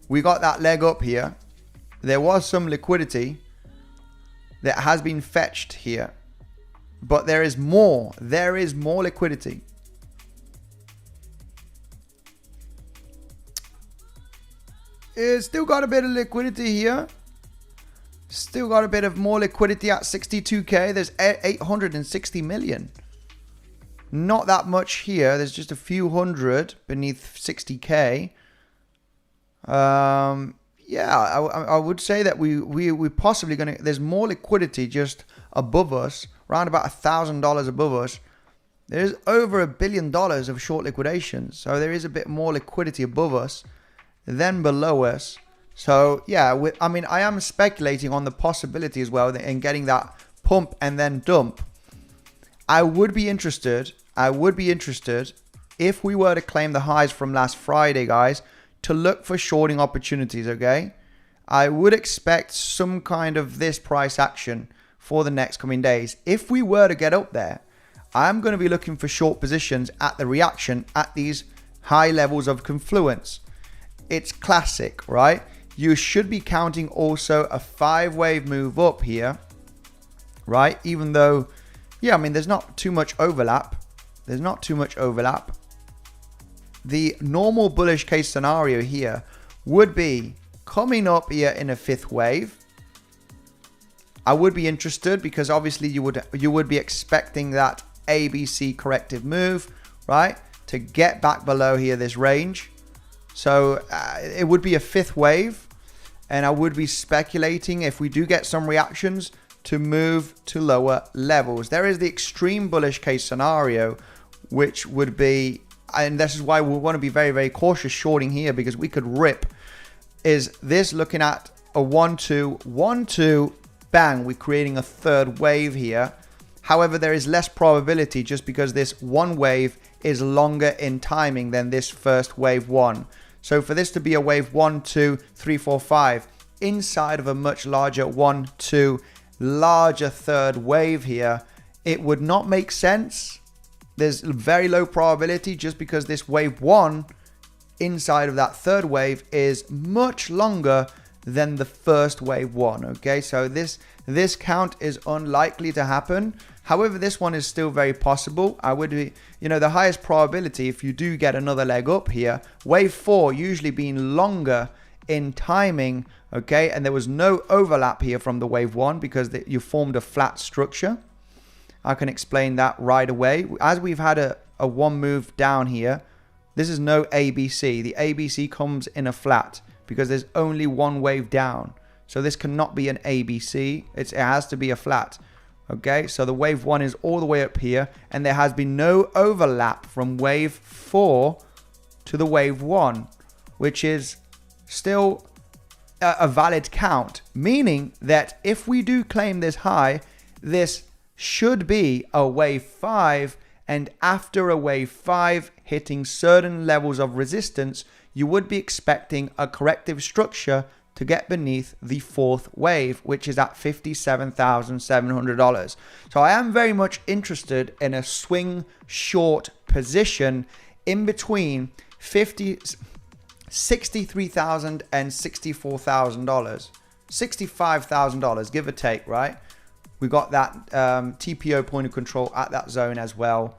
we got that leg up here. There was some liquidity that has been fetched here, but there is more liquidity. It's still got a bit of liquidity here. Still got a bit of more liquidity at 62K. There's 860 million. Not that much here. There's just a few hundred beneath 60K. Yeah, I would say that we possibly going to, there's more liquidity just above us, around about $1,000 above us. There's over $1 billion of short liquidations. So there is a bit more liquidity above us than below us. So yeah, I mean, I am speculating on the possibility as well in getting that pump and then dump. I would be interested if we were to claim the highs from last Friday, guys, to look for shorting opportunities, okay? I would expect some kind of this price action for the next coming days. If we were to get up there, I'm going to be looking for short positions at the reaction at these high levels of confluence. It's classic, right? You should be counting also a 5-wave move up here, right? Even though, yeah, I mean, there's not too much overlap. The normal bullish case scenario here would be coming up here in a 5th wave. I would be interested because obviously you would be expecting that ABC corrective move, right? To get back below here, this range. So it would be a 5th wave, and I would be speculating if we do get some reactions to move to lower levels. There is the extreme bullish case scenario, which would be, and this is why we want to be very, very cautious shorting here, because we could rip. Is this looking at a 1-2, bang, we're creating a 3rd wave here. However, there is less probability just because this one wave is longer in timing than this first wave 1. So for this to be a wave 1, 2, 3, 4, 5 inside of a much larger 1, 2, larger 3rd wave here, it would not make sense. There's very low probability just because this wave 1 inside of that 3rd wave is much longer than the first wave one. Okay, so this count is unlikely to happen. However, this one is still very possible. I would be, the highest probability, if you do get another leg up here, wave 4 usually being longer in timing, okay, and there was no overlap here from the wave 1 because you formed a flat structure. I can explain that right away. As we've had a one move down here, this is no ABC. The ABC comes in a flat because there's only one wave down. So this cannot be an ABC. It has to be a flat. Okay, so the wave 1 is all the way up here, and there has been no overlap from wave 4 to the wave 1, which is still a valid count, meaning that if we do claim this high, this should be a wave 5, and after a wave 5 hitting certain levels of resistance, you would be expecting a corrective structure to get beneath the 4th wave, which is at $57,700. So I am very much interested in a swing short position in between $63,000 and $64,000, $65,000, give or take, right? We got that TPO point of control at that zone as well.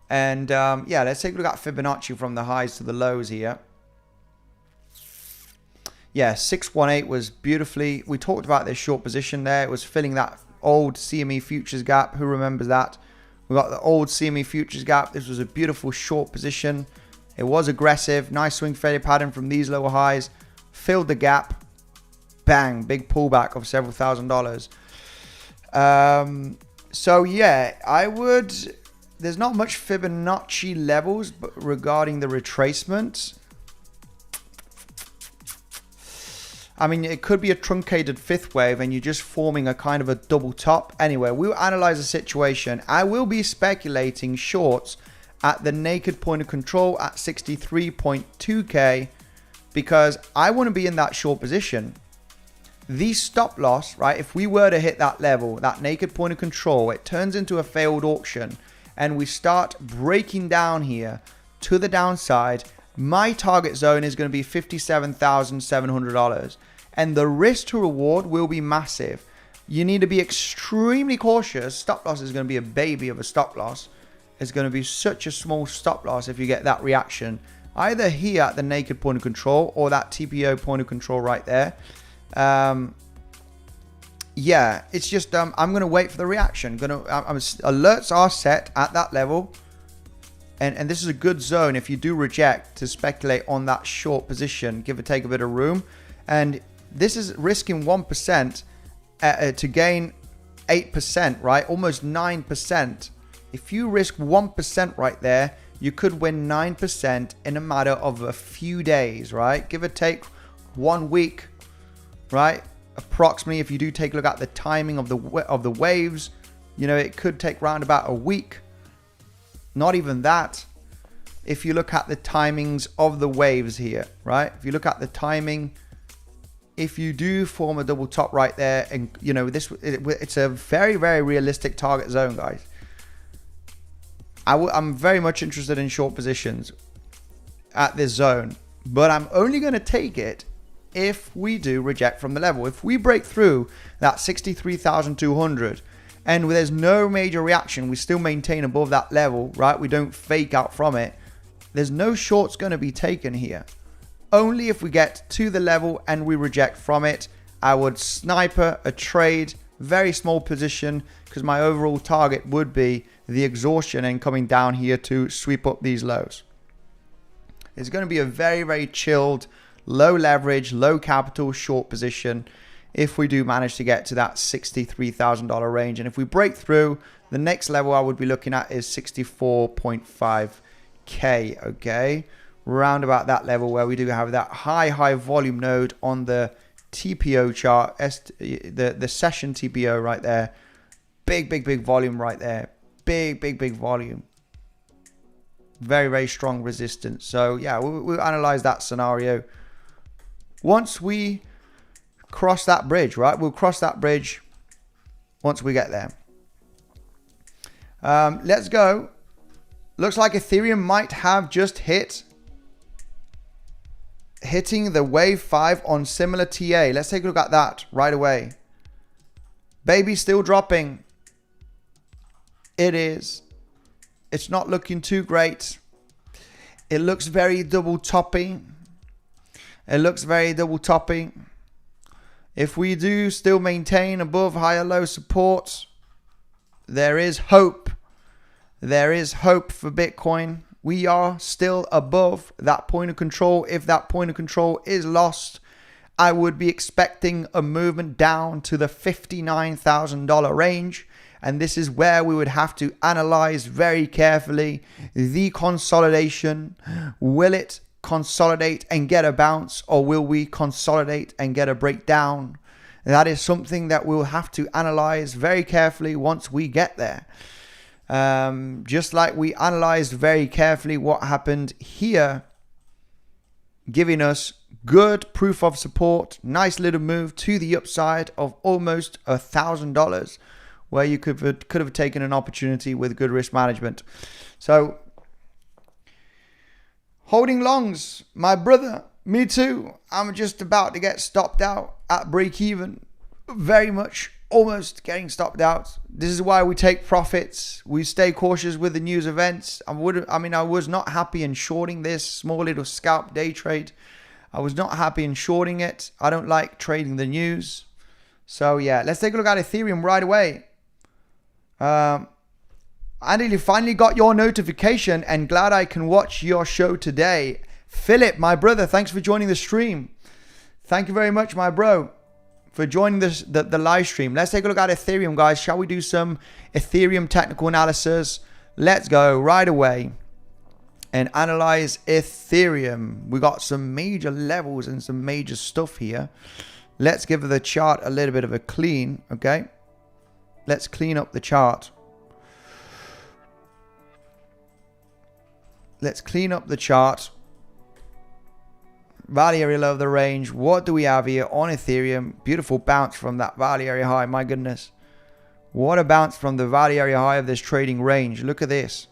And yeah, let's take a look at Fibonacci from the highs to the lows here. Yeah, 618 was beautifully, we talked about this short position there. It was filling that old CME futures gap. Who remembers that? We got the old CME futures gap. This was a beautiful short position. It was aggressive. Nice swing failure pattern from these lower highs. Filled the gap. Bang, big pullback of several $1,000s. So yeah, there's not much Fibonacci levels regarding the retracement. I mean, it could be a truncated 5th wave and you're just forming a kind of a double top. Anyway, we'll analyze the situation. I will be speculating shorts at the naked point of control at 63.2K because I want to be in that short position. The stop loss, right, if we were to hit that level, that naked point of control, it turns into a failed auction and we start breaking down here to the downside, my target zone is going to be $57,700 and the risk to reward will be massive. You need to be extremely cautious. Stop loss is going to be a baby of a stop loss. It's going to be such a small stop loss if you get that reaction, either here at the naked point of control or that TPO point of control right there. Yeah, it's just I'm going to wait for the reaction. Alerts are set at that level. And this is a good zone if you do reject to speculate on that short position, give or take a bit of room. And this is risking 1% to gain 8%, right? Almost 9%. If you risk 1% right there, you could win 9% in a matter of a few days, right? Give or take 1 week, right? Approximately, if you do take a look at the timing of the waves, it could take around about a week. Not even that. If you look at the timings of the waves here, right? If you look at the timing, if you do form a double top right there, and it's a very, very realistic target zone, guys. I'm very much interested in short positions at this zone, but I'm only going to take it if we do reject from the level. If we break through that 63,200 and there's no major reaction, we still maintain above that level, right? We don't fake out from it. There's no shorts going to be taken here. Only if we get to the level and we reject from it, I would sniper a trade, very small position, because my overall target would be the exhaustion and coming down here to sweep up these lows. It's going to be a very, very chilled, low leverage, low capital, short position if we do manage to get to that $63,000 range. And if we break through, the next level I would be looking at is 64.5K, okay? Round about that level where we do have that high volume node on the TPO chart, the session TPO right there. Big volume right there. Big volume. Very, very strong resistance. So yeah, we'll analyze that scenario. Once we cross that bridge, right? We'll cross that bridge once we get there. Let's go. Looks like Ethereum might have just hit hitting the wave 5 on similar TA. Let's take a look at that right away. Baby still dropping. It is. It's not looking too great. It looks very double toppy. It looks very double toppy. If we do still maintain above higher low support, there is hope. There is hope for Bitcoin. We are still above that point of control. If that point of control is lost, I would be expecting a movement down to the $59,000 range. And this is where we would have to analyze very carefully the consolidation. Will it consolidate and get a bounce, or will we consolidate and get a breakdown? That is something that we'll have to analyze very carefully once we get there. Just like we analyzed very carefully what happened here, giving us good proof of support, nice little move to the upside of almost $1,000, where you could have taken an opportunity with good risk management. So holding longs, my brother, me too. I'm just about to get stopped out at break even. Very much almost getting stopped out. This is why we take profits. We stay cautious with the news events. I was not happy in shorting this small little scalp day trade. I was not happy in shorting it. I don't like trading the news. So yeah, let's take a look at Ethereum right away. Andy, you finally got your notification and glad I can watch your show today. Philip, my brother, thanks for joining the stream. Thank you very much, my bro, for joining the live stream. Let's take a look at Ethereum, guys. Shall we do some Ethereum technical analysis? Let's go right away and analyze Ethereum. We got some major levels and some major stuff here. Let's give the chart a little bit of a clean, okay? Let's clean up the chart. Let's clean up the chart. Value area low of the range. What do we have here on Ethereum? Beautiful bounce from that value area high. My goodness. What a bounce from the value area high of this trading range. Look at this.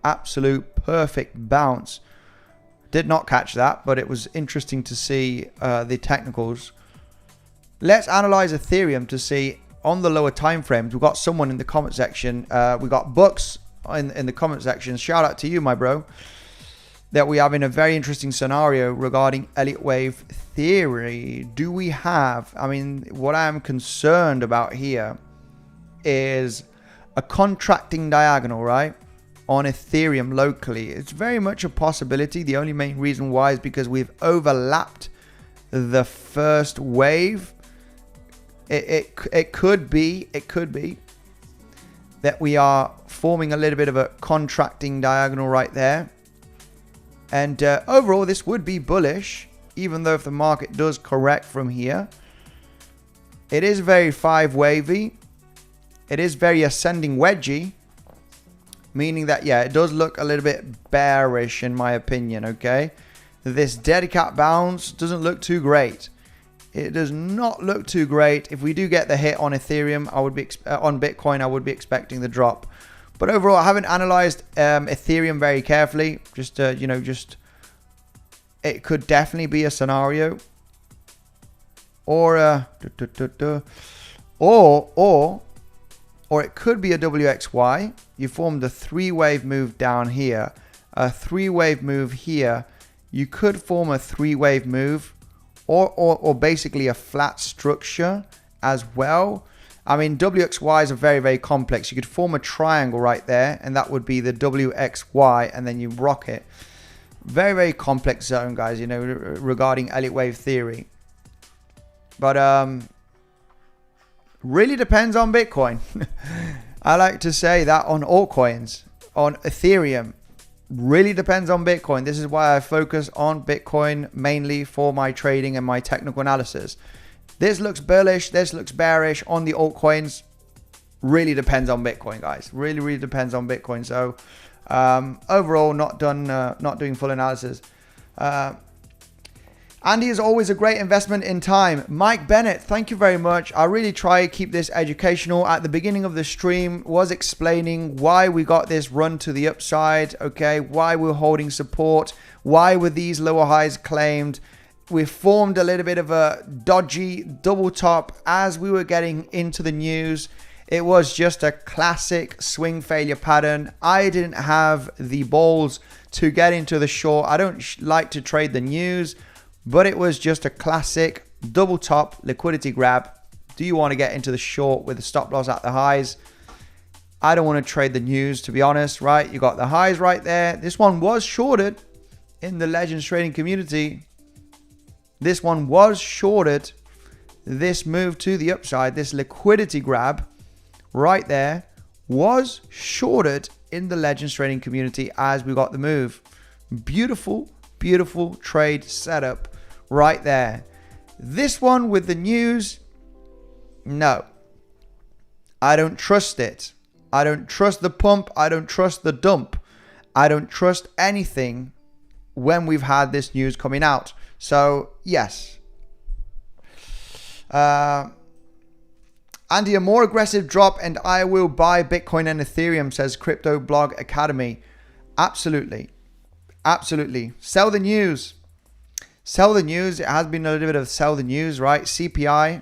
Absolute perfect bounce. Did not catch that, but it was interesting to see the technicals. Let's analyze Ethereum to see on the lower time frames. We've got someone in the comment section. We got Bucks in the comment section. Shout out to you, my bro. That we have in a very interesting scenario regarding Elliott wave theory. Do we have, what I am concerned about here is a contracting diagonal, right? On Ethereum locally. It's very much a possibility. The only main reason why is because we've overlapped the first wave. It could be that we are forming a little bit of a contracting diagonal right there. And overall, this would be bullish, even though if the market does correct from here. It is very 5-wavy. It is very ascending wedgy, meaning that, yeah, it does look a little bit bearish in my opinion, okay? This dead cat bounce doesn't look too great. It does not look too great. If we do get the hit on Ethereum, I would be on Bitcoin, I would be expecting the drop. But overall, I haven't analyzed Ethereum very carefully. Just it could definitely be a scenario, or it could be a WXY. You formed a 3-wave move down here, a 3-wave move here. You could form a 3-wave move, or basically a flat structure as well. WXYs are very, very complex. You could form a triangle right there, and that would be the WXY, and then you rock it. Very, very complex zone, guys, regarding Elliott wave theory. But really depends on Bitcoin. I like to say that on altcoins, on Ethereum, really depends on Bitcoin. This is why I focus on Bitcoin mainly for my trading and my technical analysis. This looks bullish. This looks bearish on the altcoins. Really depends on Bitcoin, guys. Really, really depends on Bitcoin. So overall, not doing full analysis. I Andy is always a great investment in time. Mike Bennett, thank you very much. I really try to keep this educational. At the beginning of the stream, was explaining why we got this run to the upside, okay? Why we're holding support, why were these lower highs claimed. We formed a little bit of a dodgy double top as we were getting into the news. It was just a classic swing failure pattern. I didn't have the balls to get into the short. I don't like to trade the news, but it was just a classic double top liquidity grab. Do you want to get into the short with the stop loss at the highs? I don't want to trade the news, to be honest, right? You got the highs right there. This one was shorted in the Legends trading community. This one was shorted. This move to the upside, this liquidity grab right there was shorted in the Legends trading community as we got the move. Beautiful, beautiful trade setup right there. This one with the news, no. I don't trust it. I don't trust the pump. I don't trust the dump. I don't trust anything when we've had this news coming out. So, yes. Andy, a more aggressive drop and I will buy Bitcoin and Ethereum, says Crypto Blog Academy. Absolutely. Absolutely. Sell the news. Sell the news. It has been a little bit of sell the news, right? CPI,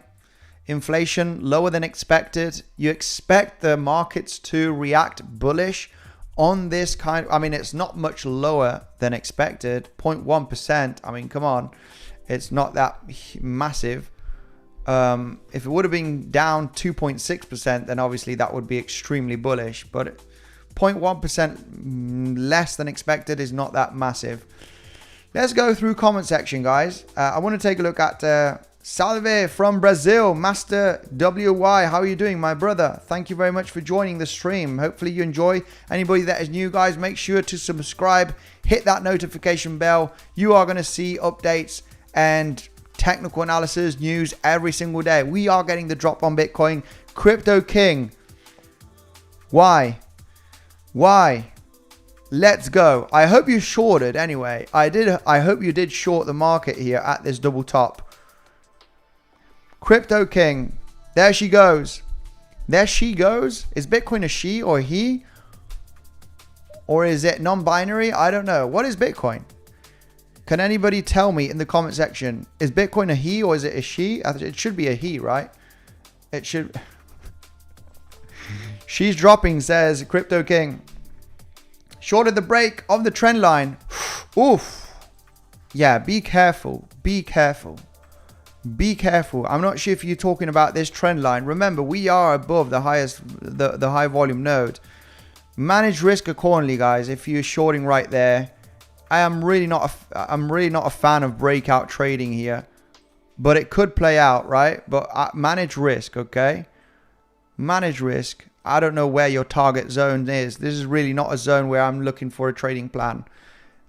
inflation, lower than expected. You expect the markets to react bullish on this kind. I mean, it's not much lower than expected. 0.1%. I mean, come on. It's not that massive. If it would have been down 2.6%, then obviously that would be extremely bullish. But 0.1% less than expected is not that massive. Let's go through comment section, guys. I want to take a look at Salve from Brazil, Master WY. How are you doing, my brother? Thank you very much for joining the stream. Hopefully you enjoy. Anybody that is new, guys, make sure to subscribe. Hit that notification bell. You are going to see updates and technical analysis news every single day. We are getting the drop on Bitcoin. Crypto King. Why? Let's go. I hope you shorted anyway. I hope you did short the market here at this double top. Crypto King. There she goes. There she goes. Is Bitcoin a she or he? Or is it non-binary? I don't know. What is Bitcoin? Can anybody tell me in the comment section? Is Bitcoin a he or is it a she? It should be a he, right? It should. She's dropping, says Crypto King. Shorted the break of the trend line. Oof. Yeah, be careful. Be careful. Be careful. I'm not sure if you're talking about this trend line. Remember, we are above the highest, the high volume node. Manage risk accordingly, guys. If you're shorting right there, I'm really not a fan of breakout trading here, but it could play out, right? But manage risk, okay? Manage risk. I don't know where your target zone is. This is really not a zone where I'm looking for a trading plan.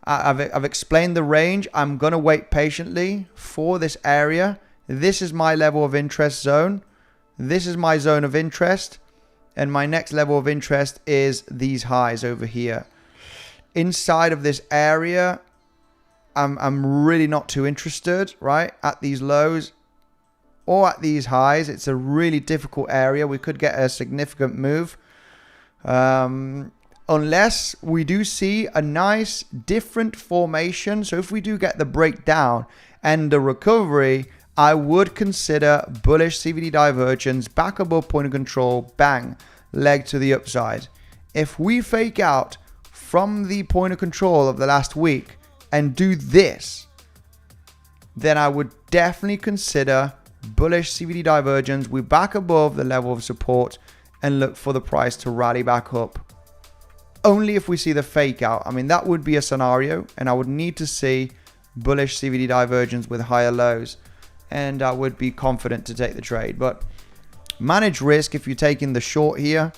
I've explained the range. I'm going to wait patiently for this area. This is my level of interest zone. This is my zone of interest. And my next level of interest is these highs over here. Inside of this area, I'm really not too interested, right? At these lows or at these highs, it's a really difficult area. We could get a significant move. Unless we do see a nice different formation. So if we do get the breakdown and the recovery, I would consider bullish CVD divergence back above point of control, bang, leg to the upside. If we fake out from the point of control of the last week and do this, then I would definitely consider bullish CVD divergence. We're back above the level of support and look for the price to rally back up. Only if we see the fake out. I mean, that would be a scenario, and I would need to see bullish CVD divergence with higher lows, and I would be confident to take the trade. But manage risk if you're taking the short here.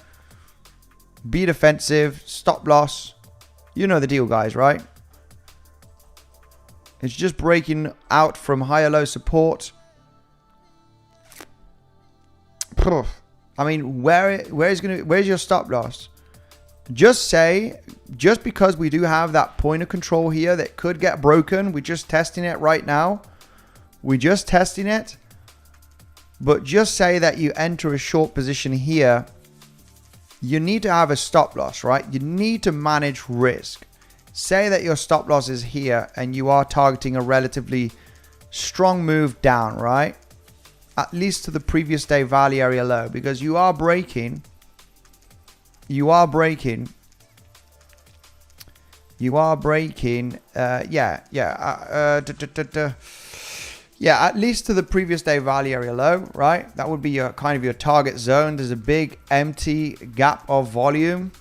Be defensive, stop loss. You know the deal, guys, right? It's just breaking out from higher low support. I mean, where's your stop loss? Just because we do have that point of control here that could get broken, we're just testing it right now. We're just testing it. But just say that you enter a short position here. You need to have a stop loss, right? You need to manage risk. Say that your stop loss is here and you are targeting a relatively strong move down, right? At least to the previous day value area low, because you are breaking, at least to the previous day value area low, right? That would be your kind of your target zone. There's a big empty gap of volume.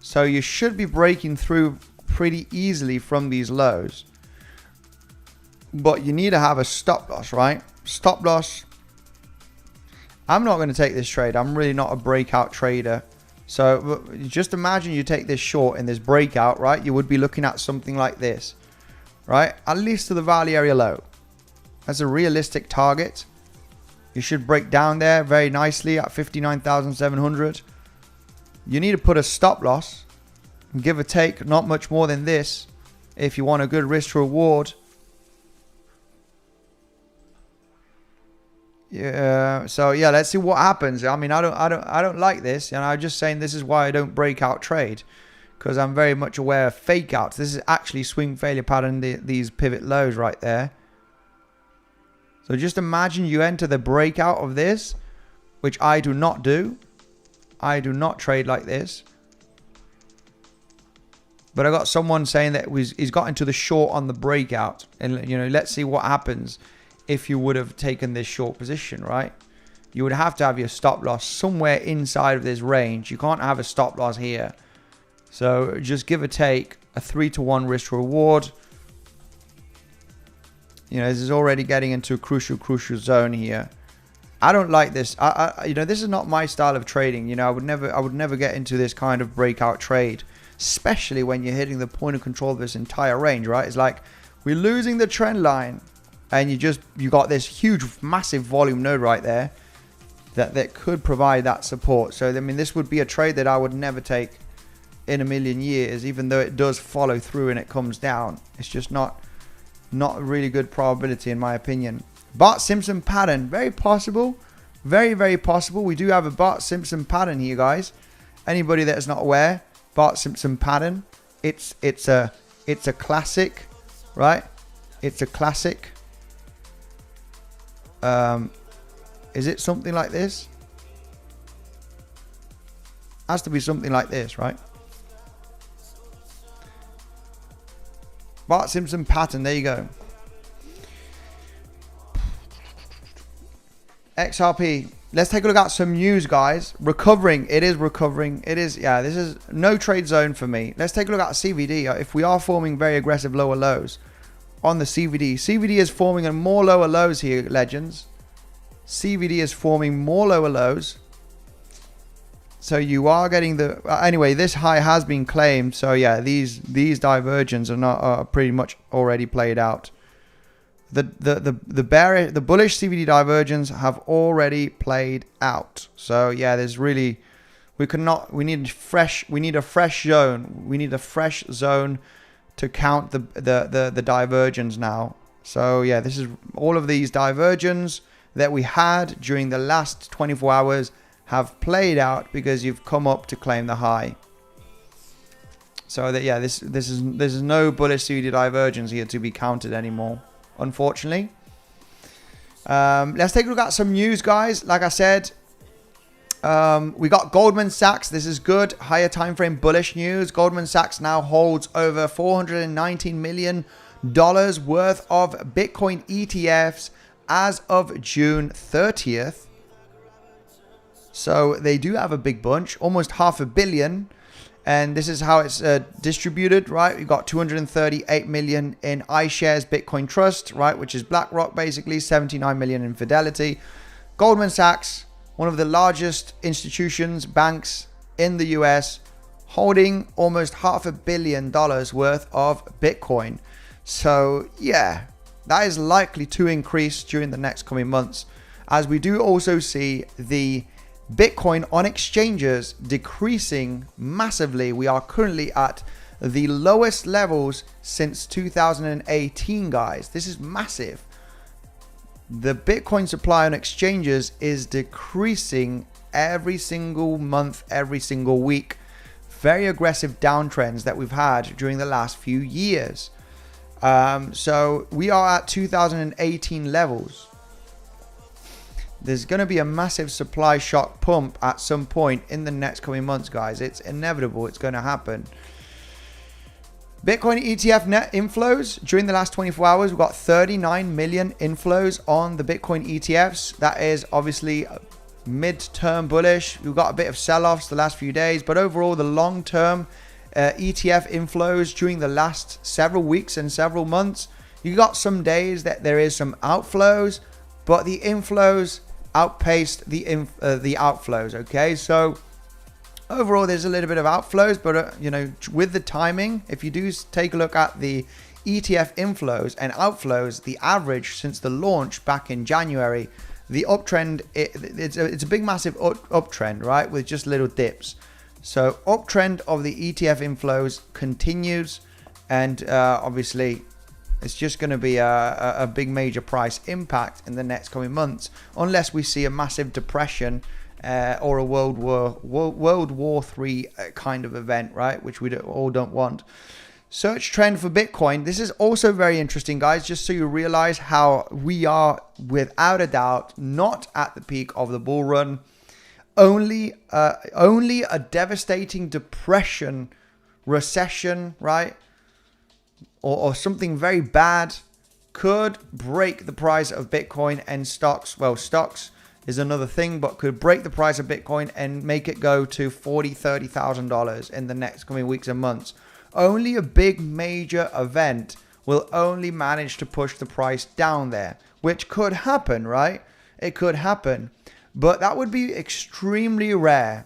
So you should be breaking through pretty easily from these lows. But you need to have a stop loss, right? Stop loss. I'm not going to take this trade. I'm really not a breakout trader. So just imagine you take this short in this breakout, right? You would be looking at something like this, right? At least to the value area low. That's a realistic target. You should break down there very nicely at 59,700. You need to put a stop loss. Give or take, not much more than this. If you want a good risk to reward. Yeah. So yeah, let's see what happens. I mean, I don't like this, and I'm just saying this is why I don't break out trade, because I'm very much aware of fake outs. This is actually swing failure pattern. These pivot lows right there. So just imagine you enter the breakout of this, which I do not do. I do not trade like this. But I got someone saying that he's got into the short on the breakout, and let's see what happens. If you would have taken this short position, right? You would have to have your stop loss somewhere inside of this range. You can't have a stop loss here. So just give or take a 3-to-1 risk reward. This is already getting into a crucial zone here. I don't like this. This is not my style of trading. I would never get into this kind of breakout trade, especially when you're hitting the point of control of this entire range, right? It's like we're losing the trend line. And you got this huge, massive volume node right there that could provide that support. So, I mean, this would be a trade that I would never take in a million years, even though it does follow through and it comes down. It's just not a really good probability, in my opinion. Bart-Simpson pattern, very possible. Very, very possible. We do have a Bart-Simpson pattern here, guys. Anybody that is not aware, Bart-Simpson pattern. It's a classic, right? It's a classic. Is it something like this? Has to be something like this, right? Bart-Simpson pattern, there you go. XRP. Let's take a look at some news, guys. Recovering. It is recovering. It is, yeah, this is no trade zone for me. Let's take a look at CVD. If we are forming very aggressive lower lows on the CVD. CVD is forming more lower lows here, legends. CVD is forming more lower lows. So you are getting the... anyway, this high has been claimed. So yeah, these divergences are pretty much already played out. The bullish CVD divergence have already played out. So yeah, there's really... we need a fresh zone. We need a fresh zone to count the divergence now. So yeah, this is all of these divergence that we had during the last 24 hours have played out because you've come up to claim the high. So that yeah, this is no bullish CVD divergence here to be counted anymore, unfortunately. Let's take a look at some news, guys. Like I said, we got Goldman Sachs. This is good. Higher time frame bullish news. Goldman Sachs now holds over $419 million worth of Bitcoin ETFs as of June 30th. So they do have a big bunch, almost $500 million. And this is how it's distributed, right? We've got 238 million in iShares Bitcoin Trust, right? Which is BlackRock, basically. 79 million in Fidelity. Goldman Sachs, one of the largest institutions, banks in the US, holding almost $500 million worth of Bitcoin. So yeah, that is likely to increase during the next coming months, as we do also see the Bitcoin on exchanges decreasing massively. We are currently at the lowest levels since 2018, guys. This is massive. the Bitcoin supply on exchanges is decreasing every single month, every single week. Very aggressive downtrends that we've had during the last few years. So we are at 2018 levels. There's going to be a massive supply shock pump at some point in the next coming months, guys. It's inevitable. It's going to happen. Bitcoin ETF net inflows during the last 24 hours. We've got 39 million inflows on the Bitcoin ETFs. That is obviously mid-term bullish. We've got a bit of sell-offs the last few days, but overall the long-term ETF inflows during the last several weeks and several months. You got some days that there is some outflows, but the inflows outpaced the outflows. Okay, so overall, there's a little bit of outflows, but with the timing, if you do take a look at the ETF inflows and outflows, the average since the launch back in January, the uptrend, it's a big, massive uptrend, right, with just little dips. So uptrend of the ETF inflows continues, and obviously, it's just going to be a big major price impact in the next coming months, unless we see a massive depression or a World War III kind of event, right? Which we all don't want. Search trend for Bitcoin. This is also very interesting, guys, just so you realize how we are, without a doubt, not at the peak of the bull run. Only a devastating depression, recession, right? Or something very bad could break the price of Bitcoin and stocks. Well, stocks is another thing, but could break the price of Bitcoin and make it go to $40,000, $30,000 in the next coming weeks and months. Only a big major event will only manage to push the price down there, which could happen, right? It could happen, but that would be extremely rare.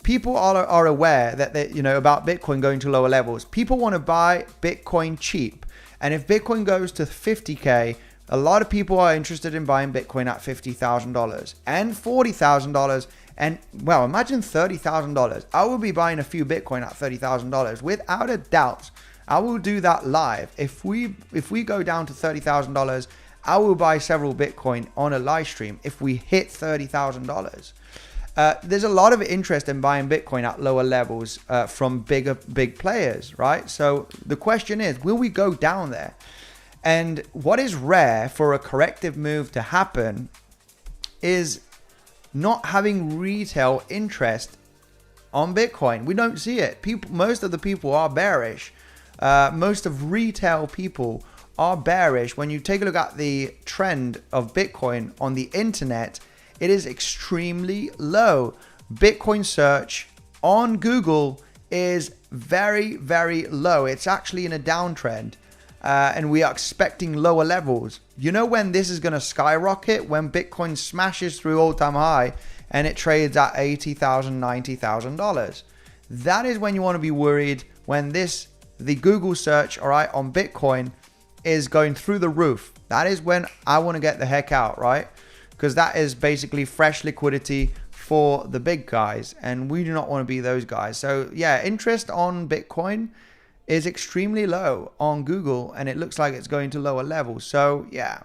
People are aware that about Bitcoin going to lower levels. People want to buy Bitcoin cheap, and if Bitcoin goes to 50K, a lot of people are interested in buying Bitcoin at $50,000 and $40,000. And well, imagine $30,000. I will be buying a few Bitcoin at $30,000 without a doubt. I will do that live. If we go down to $30,000, I will buy several Bitcoin on a live stream if we hit $30,000. There's a lot of interest in buying Bitcoin at lower levels from big players, right? So the question is, will we go down there? And what is rare for a corrective move to happen is not having retail interest on Bitcoin. We don't see it. Most of the people are bearish. Most of retail people are bearish. When you take a look at the trend of Bitcoin on the internet, it is extremely low. Bitcoin search on Google is very, very low. It's actually in a downtrend. And we are expecting lower levels. You know when this is going to skyrocket? When Bitcoin smashes through all-time high and it trades at $80,000, $90,000. That is when you want to be worried, when the Google search, all right, on Bitcoin is going through the roof. That is when I want to get the heck out, right? Because that is basically fresh liquidity for the big guys, and we do not want to be those guys. So yeah, interest on Bitcoin is extremely low on Google, and it looks like it's going to lower levels. So yeah,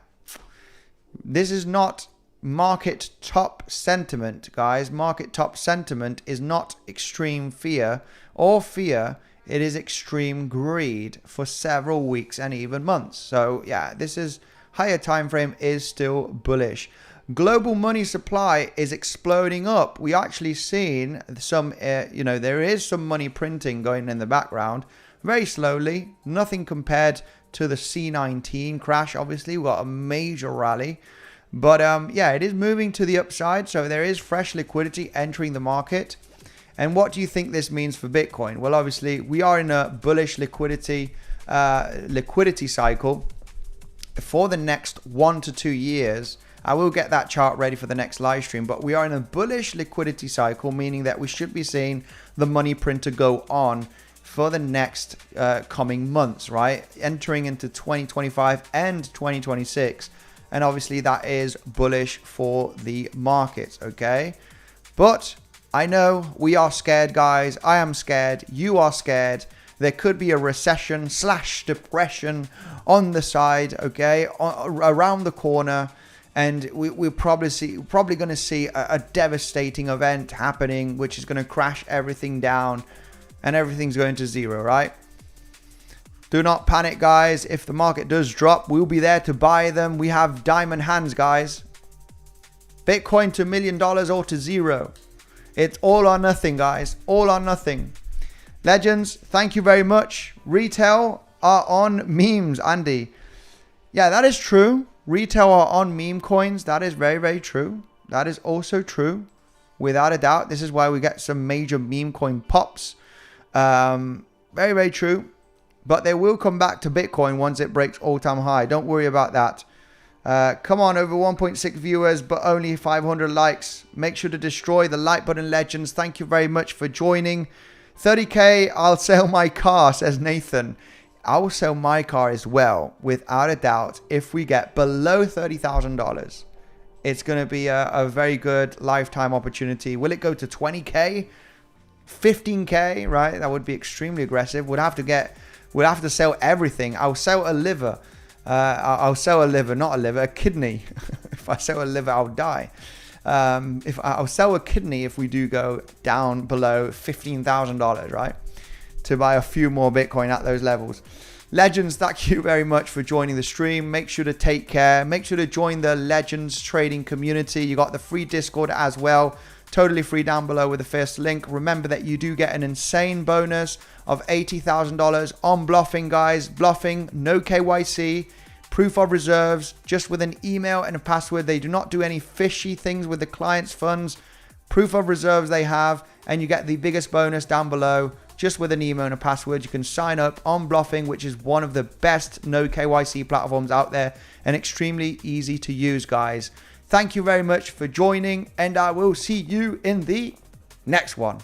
this is not market top sentiment, guys. Market top sentiment is not extreme fear or fear. It is extreme greed for several weeks and even months. So yeah, this is higher time frame is still bullish. Global money supply is exploding up. We actually seen some, there is some money printing going in the background. Very slowly, nothing compared to the C19 crash. Obviously, we've got a major rally, but yeah, it is moving to the upside. So there is fresh liquidity entering the market. And what do you think this means for Bitcoin? Well, obviously, we are in a bullish liquidity cycle for the next 1 to 2 years. I will get that chart ready for the next live stream, but we are in a bullish liquidity cycle, meaning that we should be seeing the money printer go on for the next coming months, right? Entering into 2025 and 2026. And obviously that is bullish for the markets, okay? But I know we are scared, guys. I am scared. You are scared. There could be a recession / depression on the side, okay? Around the corner. And we're probably going to see a devastating event happening, which is going to crash everything down and everything's going to zero, right? Do not panic, guys. If the market does drop, we'll be there to buy them. We have diamond hands, guys. Bitcoin to $1 million or to zero. It's all or nothing, guys. All or nothing. Legends, thank you very much. Retail are on memes, Andy. Yeah, that is true. Retail are on meme coins. That is very, very true. That is also true. Without a doubt. This is why we get some major meme coin pops. Very, very true. But they will come back to Bitcoin once it breaks all-time high. Don't worry about that. Come on, over 1.6 viewers, but only 500 likes. Make sure to destroy the like button, legends. Thank you very much for joining. 30K, I'll sell my car, says Nathan. I will sell my car as well, without a doubt. If we get below $30,000, it's going to be a very good lifetime opportunity. Will it go to 20K? 15K, right? That would be extremely aggressive. We'll have to sell everything. I'll sell a liver. I'll sell a liver, not a liver, a kidney. If I sell a liver, I'll die. If I'll sell a kidney if we do go down below $15,000, right? To buy a few more Bitcoin at those levels. Legends, thank you very much for joining the stream. Make sure to take care. Make sure to join the Legends trading community. You got the free Discord as well. Totally free down below with the first link. Remember that you do get an insane bonus of $80,000 on bluffing, guys. Bluffing, no KYC, proof of reserves, just with an email and a password. They do not do any fishy things with the client's funds. Proof of reserves they have, and you get the biggest bonus down below. Just with an email and a password, you can sign up on Bluffing, which is one of the best no KYC platforms out there and extremely easy to use, guys. Thank you very much for joining, and I will see you in the next one.